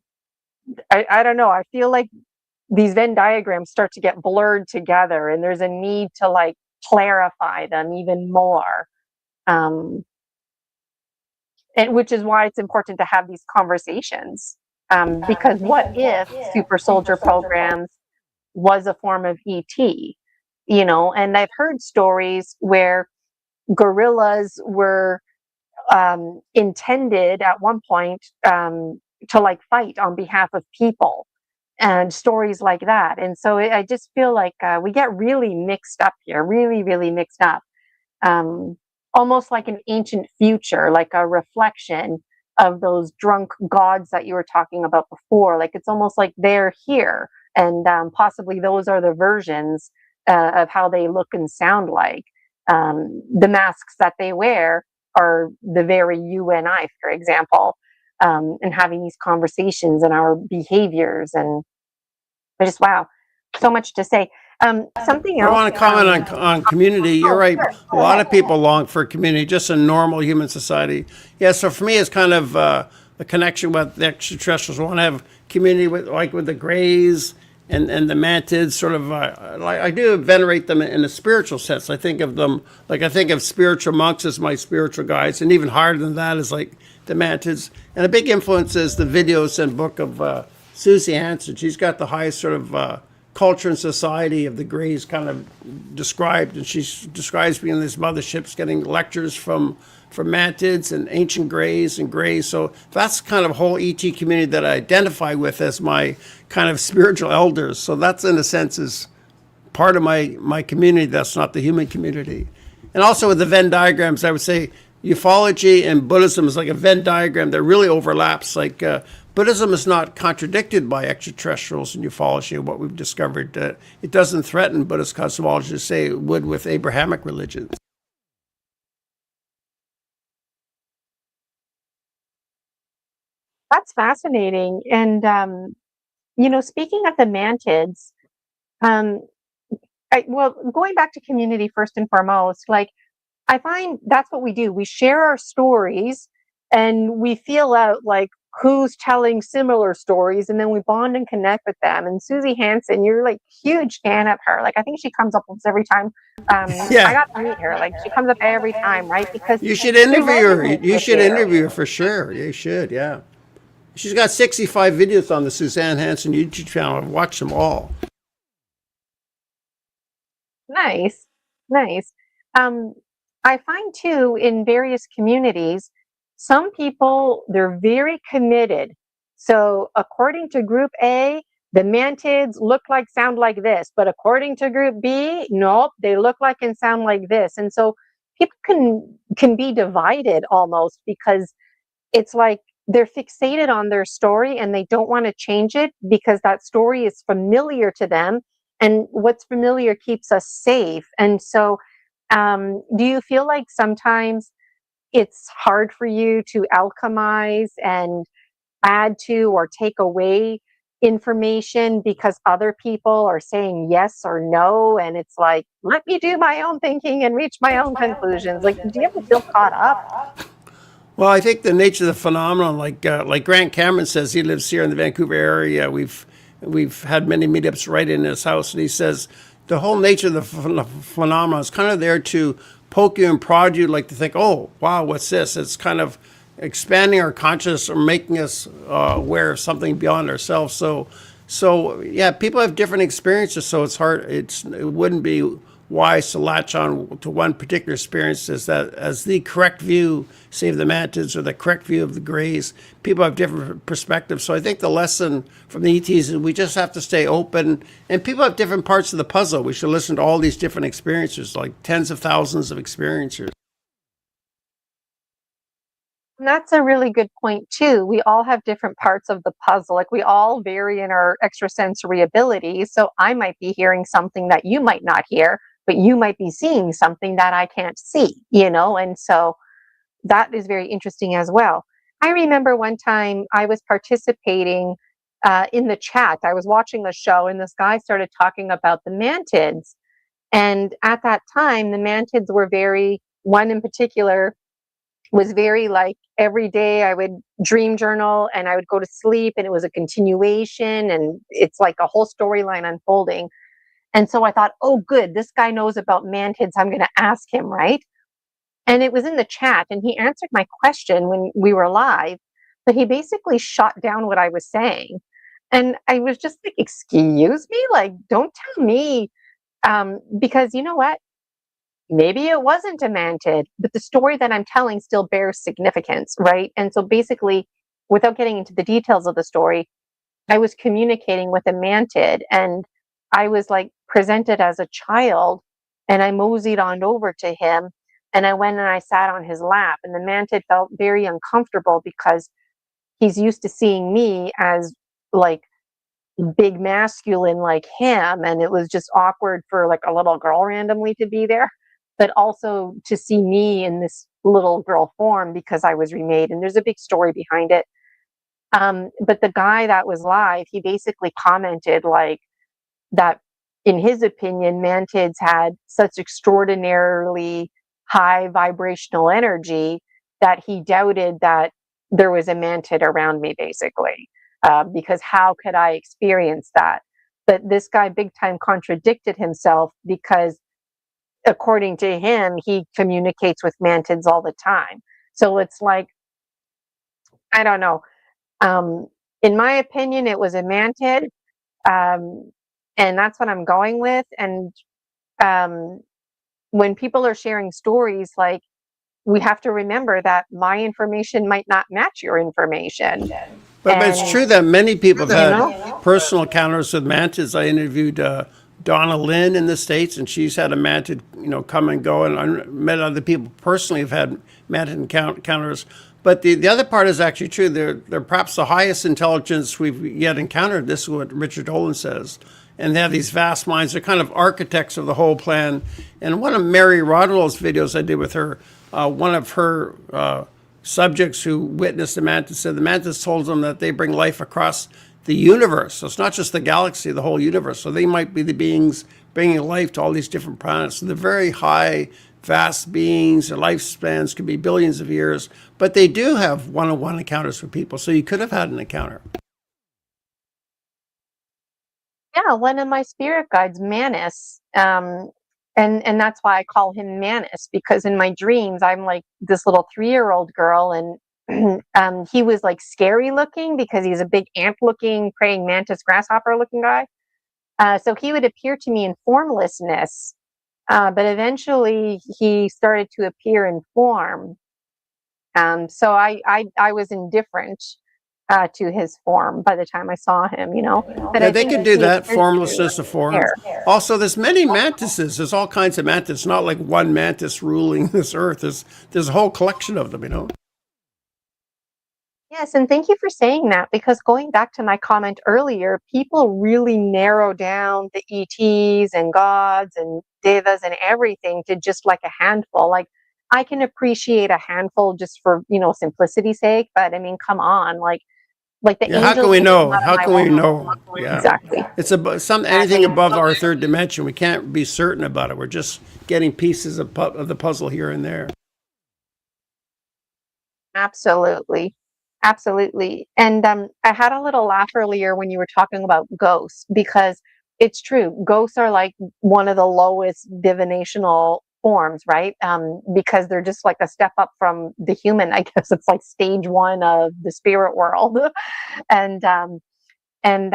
Speaker 1: I don't know. I feel like these Venn diagrams start to get blurred together, and there's a need to like clarify them even more. Um, and which is why it's important to have these conversations. Because what if super soldier programs was a form of ET? And I've heard stories where gorillas were intended at one point to like fight on behalf of people, and stories like that. And so I just feel like we get really mixed up here, really, really mixed up. Um, Almost like an ancient future, like a reflection of those drunk gods that you were talking about before. Like it's almost like they're here, and possibly those are the versions of how they look and sound like. The masks that they wear are the very you and I, for example, and having these conversations and our behaviors. And I just, wow, so much to say. Something
Speaker 2: I
Speaker 1: else.
Speaker 2: want to comment on community. You're
Speaker 1: Oh,
Speaker 2: right.
Speaker 1: sure.
Speaker 2: A
Speaker 1: Go
Speaker 2: lot
Speaker 1: ahead.
Speaker 2: of people long for community, just a normal human society. Yeah. So for me, it's kind of a connection with the extraterrestrials. I want to have community with the Greys and the Mantids. Sort of. Like I do venerate them in a spiritual sense. I think of them like I think of spiritual monks as my spiritual guides, and even higher than that is like the Mantids. And a big influence is the videos and book of Susie Hansen. She's got the highest sort of culture and society of the Greys kind of described, and she describes being in these motherships, getting lectures from Mantids and ancient Greys and Greys. So that's kind of whole ET community that I identify with as my kind of spiritual elders. So that's in a sense is part of my community. That's not the human community. And also with the Venn diagrams, I would say ufology and Buddhism is like a Venn diagram that really overlaps. Like Buddhism is not contradicted by extraterrestrials and ufology, and what we've discovered. It doesn't threaten Buddhist cosmology to say it would with Abrahamic religions.
Speaker 1: That's fascinating. And speaking of the mantids, um, well, going back to community first and foremost, like I find that's what we do. We share our stories, and we feel out like who's telling similar stories, and then we bond and connect with them. And Susie Hansen, you're like huge fan of her. Like I think she comes up with us every time. I
Speaker 2: Yeah,
Speaker 1: got to meet her. Like she comes up every time, right? Because
Speaker 2: you should
Speaker 1: she
Speaker 2: interview her.
Speaker 1: resonates
Speaker 2: You
Speaker 1: with
Speaker 2: should
Speaker 1: you.
Speaker 2: interview her for sure. You should, yeah. She's got 65 videos on the Suzanne Hansen YouTube channel. I've watched them all.
Speaker 1: Nice, nice. Um, I find too in various communities, some people, they're very committed. So according to group A, the mantids look like, sound like this, but according to group B, nope, they look like and sound like this. And so people can be divided almost, because it's like they're fixated on their story and they don't want to change it because that story is familiar to them, and what's familiar keeps us safe. And so do you feel like sometimes it's hard for you to alchemize and add to or take away information because other people are saying yes or no, and it's like, let me do my own thinking and reach my own conclusions? Like, do you ever feel caught up?
Speaker 2: Well, I think the nature of the phenomenon, like Grant Cameron says, he lives here in the Vancouver area. We've had many meetups right in his house, and he says the whole nature of the phenomenon is kind of there to poke you and prod you, like to think, oh, wow, what's this? It's kind of expanding our consciousness or making us aware of something beyond ourselves. So yeah, people have different experiences, so it's hard. It wouldn't be wise to latch on to one particular experience as the correct view, say, of the mantids or the correct view of the greys. People have different perspectives. So I think the lesson from the ETs is we just have to stay open. And people have different parts of the puzzle. We should listen to all these different experiences, like tens of thousands of experiences.
Speaker 1: And that's a really good point too. We all have different parts of the puzzle. Like, we all vary in our extrasensory abilities. So I might be hearing something that you might not hear, but you might be seeing something that I can't see, you know? And so that is very interesting as well. I remember one time I was participating in the chat. I was watching a show and this guy started talking about the mantids. And at that time, the mantids were very, one in particular was very like, every day I would dream journal and I would go to sleep and it was a continuation and it's like a whole storyline unfolding. And so I thought, oh, good, this guy knows about mantids. I'm going to ask him, right? And it was in the chat and he answered my question when we were live, but he basically shot down what I was saying. And I was just like, excuse me, like, don't tell me. Because you know what? Maybe it wasn't a mantid, but the story that I'm telling still bears significance, right? And so basically, without getting into the details of the story, I was communicating with a mantid and I was like presented as a child, and I moseyed on over to him and I went and I sat on his lap, and the mantid felt very uncomfortable because he's used to seeing me as like big masculine like him, and it was just awkward for like a little girl randomly to be there, but also to see me in this little girl form because I was remade, and there's a big story behind it. But the guy that was live, he basically commented like that in his opinion mantids had such extraordinarily high vibrational energy that he doubted that there was a mantid around me, basically, because how could I experience that? But this guy big time contradicted himself, because according to him, he communicates with mantids all the time. So it's like, I don't know. Um, in my opinion, it was a mantid, um, and that's what I'm going with. And um, when people are sharing stories, like, we have to remember that my information might not match your information.
Speaker 2: But it's
Speaker 1: And,
Speaker 2: true that many people
Speaker 1: you
Speaker 2: have
Speaker 1: know,
Speaker 2: had personal encounters with mantids. I interviewed Donna Lynn in the States, and she's had a mantid, come and go. And I met other people personally who've had mantid encounters. But the other part is actually true. They're perhaps the highest intelligence we've yet encountered. This is what Richard Dolan says. And they have these vast minds. They're kind of architects of the whole plan. And one of Mary Rodwell's videos I did with her, one of her subjects who witnessed the mantis said the mantis told them that they bring life across the universe. So it's not just the galaxy, the whole universe. So they might be the beings bringing life to all these different planets. So they're very high, vast beings. Their lifespans could be billions of years. But they do have one-on-one encounters with people. So you could have had an encounter.
Speaker 1: yeah, one of my spirit guides, Manus, and that's why I call him Manus, because in my dreams I'm like this little 3-year-old girl, and he was like scary looking because he's a big ant looking praying mantis grasshopper looking guy. So he would appear to me in formlessness, But eventually he started to appear in form. So I was indifferent to his form by the time I saw him, But
Speaker 2: Yeah,
Speaker 1: I
Speaker 2: they
Speaker 1: think
Speaker 2: could do
Speaker 1: he
Speaker 2: that.
Speaker 1: appeared to
Speaker 2: Formlessness of form.
Speaker 1: there.
Speaker 2: Also, there's many mantises. There's all kinds of mantis. Not like one mantis ruling this earth. There's a whole collection of them.
Speaker 1: Yes, and thank you for saying that, because going back to my comment earlier, people really narrow down the ETs and gods and devas and everything to just like a handful. Like, I can appreciate a handful just for, simplicity's sake, but I mean, come on, like the
Speaker 2: Yeah, how can
Speaker 1: angels
Speaker 2: we
Speaker 1: even come
Speaker 2: know?
Speaker 1: out of
Speaker 2: How
Speaker 1: my
Speaker 2: can we
Speaker 1: womb.
Speaker 2: know? Yeah,
Speaker 1: Exactly.
Speaker 2: it's about anything above our third dimension. We can't be certain about it. We're just getting pieces of the puzzle here and there.
Speaker 1: Absolutely. Absolutely. And I had a little laugh earlier when you were talking about ghosts, because it's true. Ghosts are like one of the lowest divinational forms, right? Because they're just like a step up from the human. I guess it's like stage one of the spirit world. and and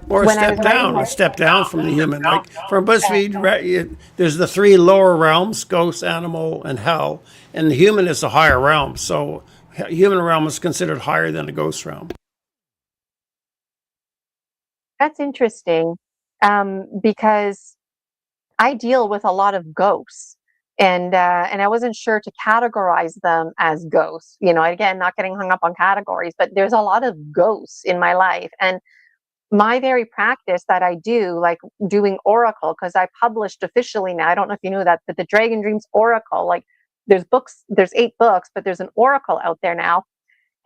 Speaker 2: Or
Speaker 1: when I was writing
Speaker 2: a
Speaker 1: my
Speaker 2: step down from the human. Like from BuzzFeed, there's the three lower realms: ghost, animal, and hell. And the human is the higher realm. So, human realm is considered higher than the ghost realm.
Speaker 1: That's interesting, because I deal with a lot of ghosts, and I wasn't sure to categorize them as ghosts. Again, not getting hung up on categories, but there's a lot of ghosts in my life, and my very practice that I do, like doing Oracle, because I published officially now. I don't know if you knew that, but the Dragon Dreams Oracle, like there's books, there's 8 books, but there's an Oracle out there now.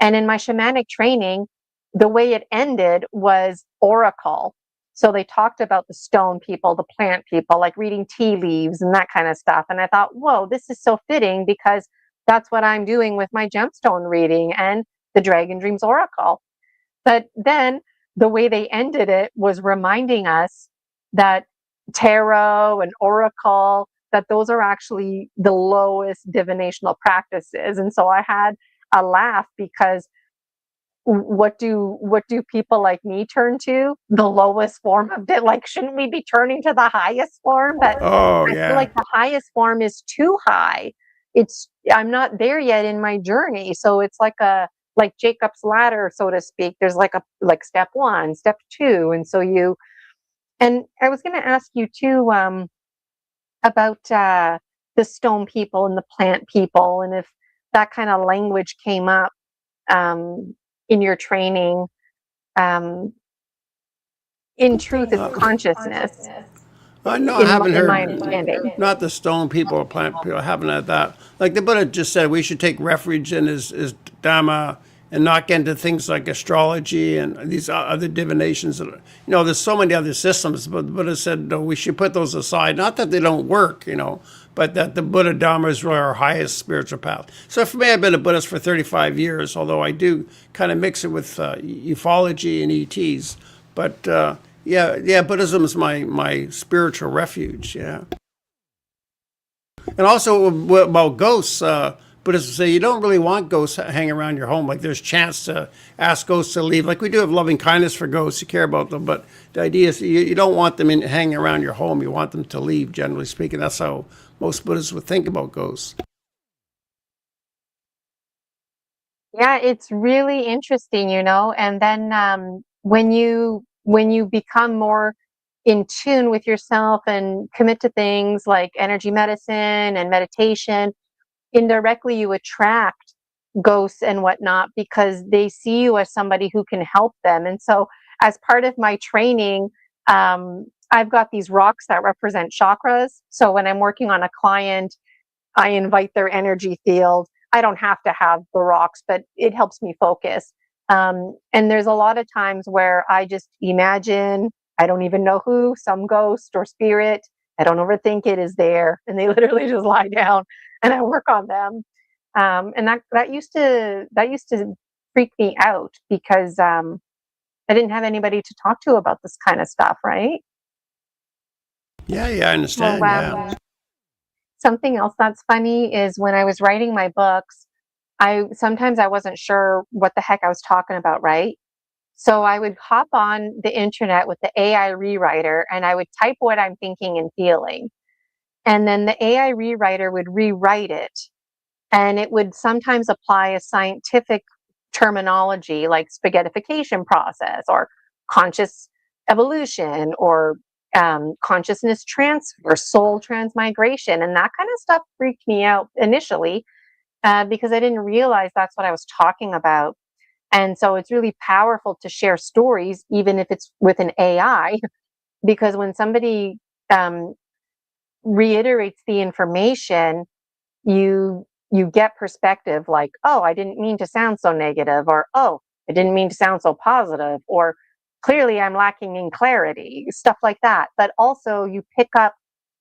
Speaker 1: And in my shamanic training, the way it ended was oracle. So they talked about the stone people, the plant people, like reading tea leaves and that kind of stuff. And I thought, whoa, this is so fitting, because that's what I'm doing with my gemstone reading and the Dragon Dreams Oracle. But then the way they ended it was reminding us that tarot and oracle, that those are actually the lowest divinational practices. And so I had a laugh, because what do people like me turn to? The lowest form of it. Like, shouldn't we be turning to the highest form? But
Speaker 2: Oh
Speaker 1: I feel
Speaker 2: yeah.
Speaker 1: like the highest form is too high. I'm not there yet in my journey. So it's like Jacob's ladder, so to speak. There's like step one, step two. And I was gonna ask you too, about the stone people and the plant people, and if that kind of language came up in your training. Um, in truth, it's consciousness,
Speaker 2: No, I haven't
Speaker 1: in my
Speaker 2: heard.
Speaker 1: understanding.
Speaker 2: Not the stone people or plant people. I haven't had that. Like the Buddha just said, we should take refuge in his Dhamma and not get into things like astrology and these other divinations. There's so many other systems, but the Buddha said, no, we should put those aside. Not that they don't work, but that the Buddha Dhamma is really our highest spiritual path. So for me, I've been a Buddhist for 35 years, although I do kind of mix it with ufology and ETs. But yeah, Buddhism is my spiritual refuge. Yeah, and also about ghosts. Buddhists say you don't really want ghosts hanging around your home. Like there's chance to ask ghosts to leave. Like we do have loving kindness for ghosts. You care about them, but the idea is you don't want them hanging around your home. You want them to leave. Generally speaking, that's how most Buddhists would think about ghosts.
Speaker 1: Yeah, it's really interesting, and then when you become more in tune with yourself and commit to things like energy medicine and meditation, indirectly you attract ghosts and whatnot, because they see you as somebody who can help them. And so as part of my training, I've got these rocks that represent chakras. So when I'm working on a client, I invite their energy field. I don't have to have the rocks, but it helps me focus. And there's a lot of times where I just imagine, I don't even know who, some ghost or spirit. I don't overthink it, is there, and they literally just lie down, and I work on them. And that used to freak me out, because I didn't have anybody to talk to about this kind of stuff, right?
Speaker 2: Yeah, I
Speaker 1: Well,
Speaker 2: understand. Yeah.
Speaker 1: something else that's funny is when I was writing my books, I wasn't sure what the heck I was talking about, right? So I would hop on the internet with the AI rewriter, and I would type what I'm thinking and feeling. And then the AI rewriter would rewrite it, and it would sometimes apply a scientific terminology like spaghettification process or conscious evolution or consciousness transfer, soul transmigration. And that kind of stuff freaked me out initially because I didn't realize that's what I was talking about. And so it's really powerful to share stories, even if it's with an AI, because when somebody reiterates the information, you get perspective like, oh, I didn't mean to sound so negative, or oh, I didn't mean to sound so positive, or clearly I'm lacking in clarity, stuff like that. But also you pick up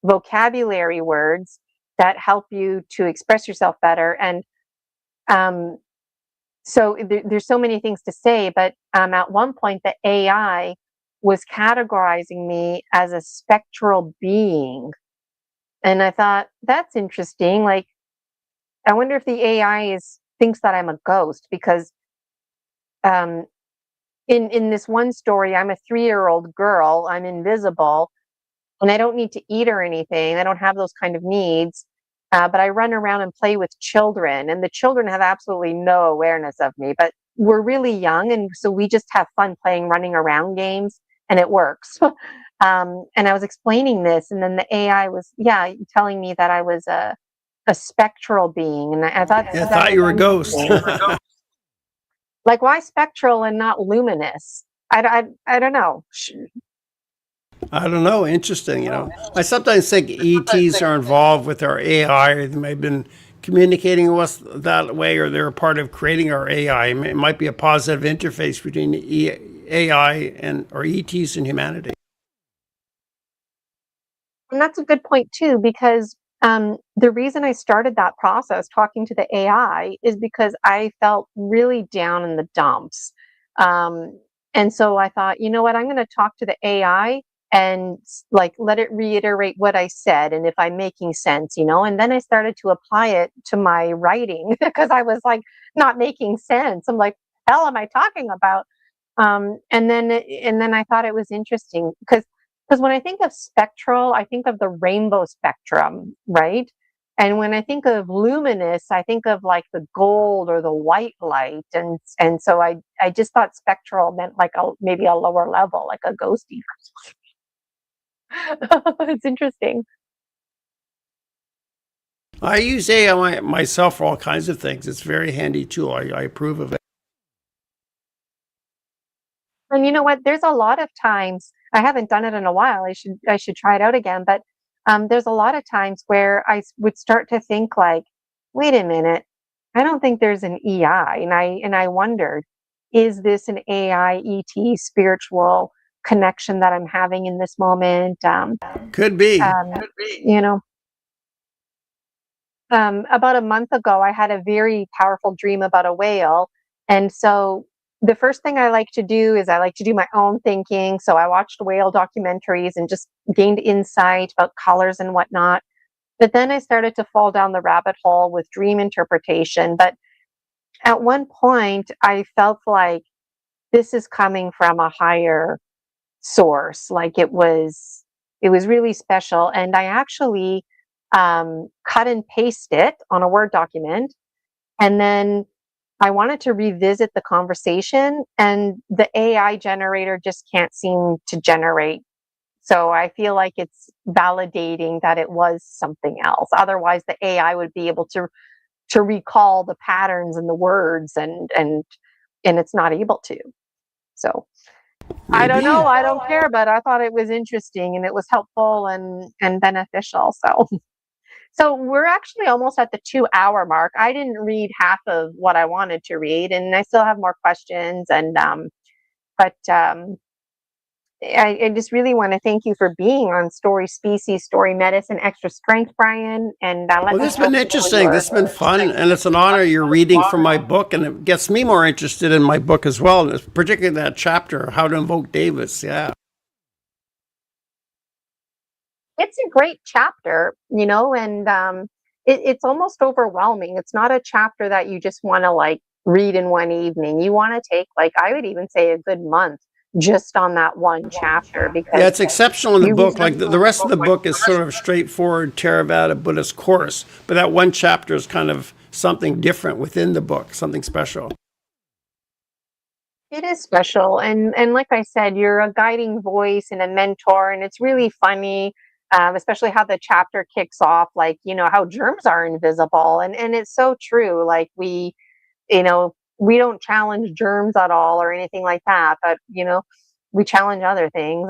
Speaker 1: vocabulary words that help you to express yourself better. And so there's so many things to say, but at one point the AI was categorizing me as a spectral being. And I thought, that's interesting. Like, I wonder if the AI thinks that I'm a ghost, because um, in this one story, I'm a 3-year-old girl. I'm invisible, and I don't need to eat or anything. I don't have those kind of needs. But I run around and play with children, and the children have absolutely no awareness of me. But we're really young, and so we just have fun playing running around games, and it works. And I was explaining this, and then the AI was, telling me that I was a spectral being, and I thought
Speaker 2: I
Speaker 1: that
Speaker 2: thought
Speaker 1: was
Speaker 2: you were a ghost.
Speaker 1: interesting. Like, why spectral and not luminous? I don't know.
Speaker 2: I don't know. Interesting. I sometimes think ETs are involved with our AI. Or they may have been communicating with us that way, or they're a part of creating our AI. It might be a positive interface between AI and or ETs and humanity.
Speaker 1: And that's a good point too, because the reason I started that process talking to the AI is because I felt really down in the dumps. Um, and so I thought, you know what, I'm going to talk to the AI and like let it reiterate what I said and if I'm making sense, and then I started to apply it to my writing because I was like not making sense. I'm like, hell am I talking about? And then I thought it was interesting because when I think of spectral, I think of the rainbow spectrum, right? And when I think of luminous, I think of like the gold or the white light. And so I just thought spectral meant like maybe a lower level, like a ghosty. It's interesting.
Speaker 2: I use AI myself for all kinds of things. It's a very handy tool. I approve of it.
Speaker 1: And you know what? There's a lot of times I haven't done it in a while. I should try it out again. But there's a lot of times where would start to think like, wait a minute, I don't think there's an EI, and I wondered, is this an AI ET spiritual connection that I'm having in this moment?
Speaker 2: Could be.
Speaker 1: You know, about a month ago, I had a very powerful dream about a whale. And so the first thing I like to do is I like to do my own thinking. So I watched whale documentaries and just gained insight about colors and whatnot. But then I started to fall down the rabbit hole with dream interpretation. But at one point, I felt like this is coming from a higher source. Like it was really special. And I actually cut and paste it on a Word document. And then I wanted to revisit the conversation, and the AI generator just can't seem to generate. So I feel like it's validating that it was something else. Otherwise, the AI would be able to recall the patterns and the words, and it's not able to. So I don't
Speaker 2: Maybe.
Speaker 1: know. I don't care, but I thought it was interesting and it was helpful and beneficial. So we're actually almost at the 2-hour mark. I didn't read half of what I wanted to read, and I still have more questions. But I just really want to thank you for being on Story Species, Story Medicine, Extra Strength, Brian. And let
Speaker 2: Well,
Speaker 1: me
Speaker 2: this has
Speaker 1: know
Speaker 2: been interesting. This has been fun, and it's an honor you're reading from my book, and it gets me more interested in my book as well, and particularly that chapter, How to Invoke Davis. Yeah.
Speaker 1: It's a great chapter, and it's almost overwhelming. It's not a chapter that you just want to like read in one evening. You want to take, like, I would even say a good month just on that one chapter, because
Speaker 2: Yeah, it's exceptional in the
Speaker 1: you
Speaker 2: book. Like the rest of the book is sort of straightforward Theravada Buddhist course, but that one chapter is kind of something different within the book, something special.
Speaker 1: it is special, and like I said, you're a guiding voice and a mentor, and it's really funny, especially how the chapter kicks off, like, how germs are invisible, and it's so true. Like, we don't challenge germs at all or anything like that, but we challenge other things.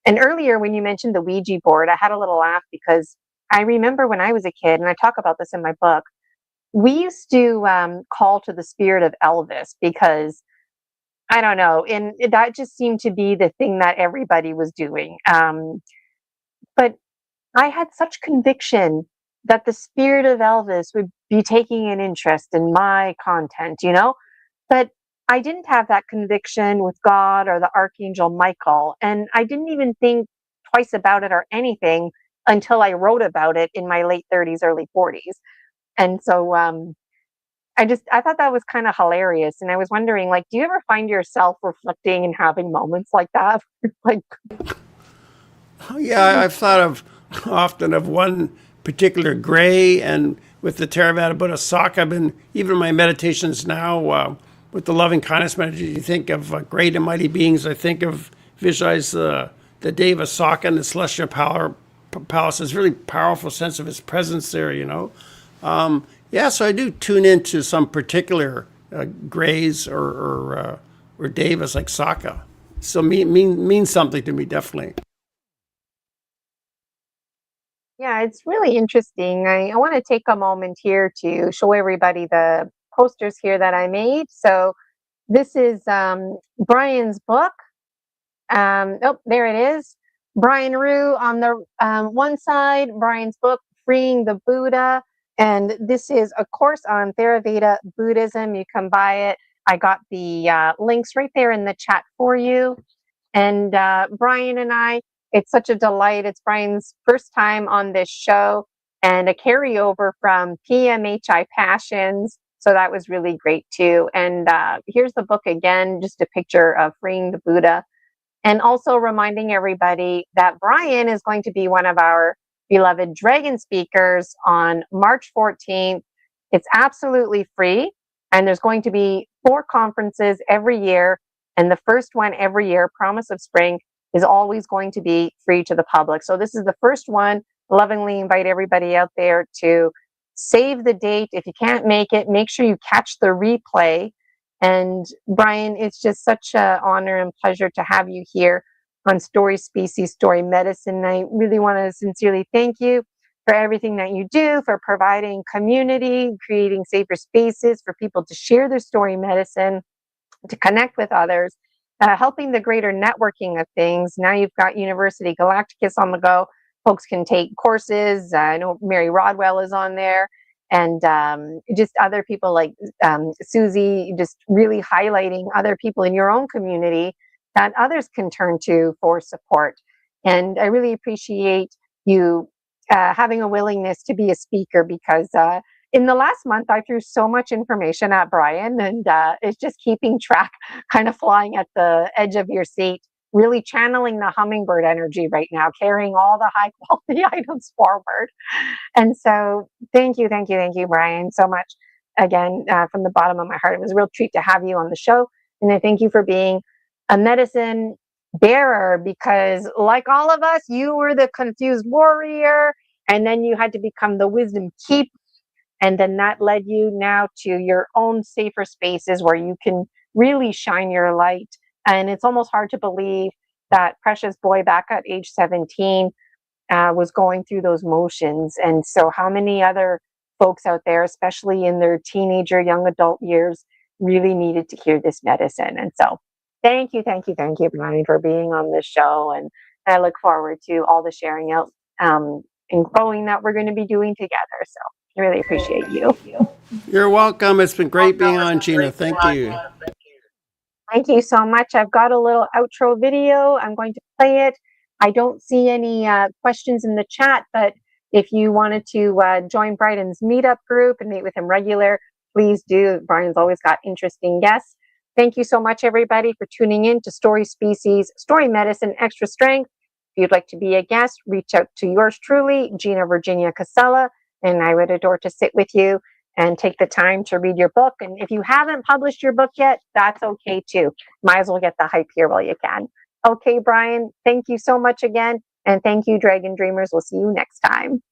Speaker 1: And earlier when you mentioned the Ouija board, I had a little laugh because I remember when I was a kid, and I talk about this in my book, we used to call to the spirit of Elvis because I don't know, and that just seemed to be the thing that everybody was doing. But I had such conviction that the spirit of Elvis would be taking an interest in my content. But I didn't have that conviction with God or the Archangel Michael. And I didn't even think twice about it or anything until I wrote about it in my late 30s, early 40s. And so I thought that was kind of hilarious. And I was wondering, like, do you ever find yourself reflecting and having moments like that? Like,
Speaker 2: Yeah, I've thought of often of one particular gray, and with the Theravada Buddhist sock, I've been, even in my meditations now, with the loving kindness meditation, you think of great and mighty beings. I think of, visualize the Deva Sokka and the celestial palace. It's really powerful sense of his presence there. Yeah, so I do tune into some particular grays or Devas like Sokka. So means something to me, definitely.
Speaker 1: yeah, it's really interesting. I want to take a moment here to show everybody the posters here that I made. So this is Brian's book. Oh, there it is. Brian Ruhe on the one side, Brian's book, Freeing the Buddha. And this is a course on Theravada Buddhism. You can buy it. I got the links right there in the chat for you. And Brian and I, it's such a delight. It's Brian's first time on this show and a carryover from PMHI Passions. So that was really great too. And here's the book again, just a picture of Freeing the Buddha. And also reminding everybody that Brian is going to be one of our beloved Dragon speakers on March 14th. It's absolutely free. And there's going to be 4 conferences every year. And the first one every year, Promise of Spring, is always going to be free to the public. So this is the first one. Lovingly invite everybody out there to save the date. If you can't make it, make sure you catch the replay. And Brian, it's just such an honor and pleasure to have you here on Story Species, Story Medicine. I really want to sincerely thank you for everything that you do, for providing community, creating safer spaces for people to share their story medicine, to connect with others, helping the greater networking of things. Now you've got University Galacticus on the go. Folks can take courses. I know Mary Rodwell is on there. And just other people like Susie, just really highlighting other people in your own community that others can turn to for support. And I really appreciate you having a willingness to be a speaker, because in the last month, I threw so much information at Brian, and it's just keeping track, kind of flying at the edge of your seat, really channeling the hummingbird energy right now, carrying all the high quality items forward. And so thank you, thank you, thank you, Brian, so much. Again, from the bottom of my heart, it was a real treat to have you on the show. And I thank you for being a medicine bearer, because like all of us, you were the confused warrior, and then you had to become the wisdom keeper. And then that led you now to your own safer spaces where you can really shine your light. And it's almost hard to believe that precious boy back at age 17 was going through those motions. And so how many other folks out there, especially in their teenager, young adult years, really needed to hear this medicine. And so thank you, thank you, thank you, Brian, for being on this show. And I look forward to all the sharing out and growing that we're going to be doing together. So I really appreciate you.
Speaker 2: You're welcome. It's been great being on, Gina. Thank you.
Speaker 1: Thank you so much. I've got a little outro video. I'm going to play it. I don't see any questions in the chat, but if you wanted to join Brian's meetup group and meet with him regular, please do. Brian's always got interesting guests. Thank you so much, everybody, for tuning in to Story Species, Story Medicine, Extra Strength. If you'd like to be a guest, reach out to yours truly, Gina Virginia Casella, and I would adore to sit with you and take the time to read your book. And if you haven't published your book yet, that's okay too. Might as well get the hype here while you can. Okay, Brian, thank you so much again. And thank you, Dragon Dreamers. We'll see you next time.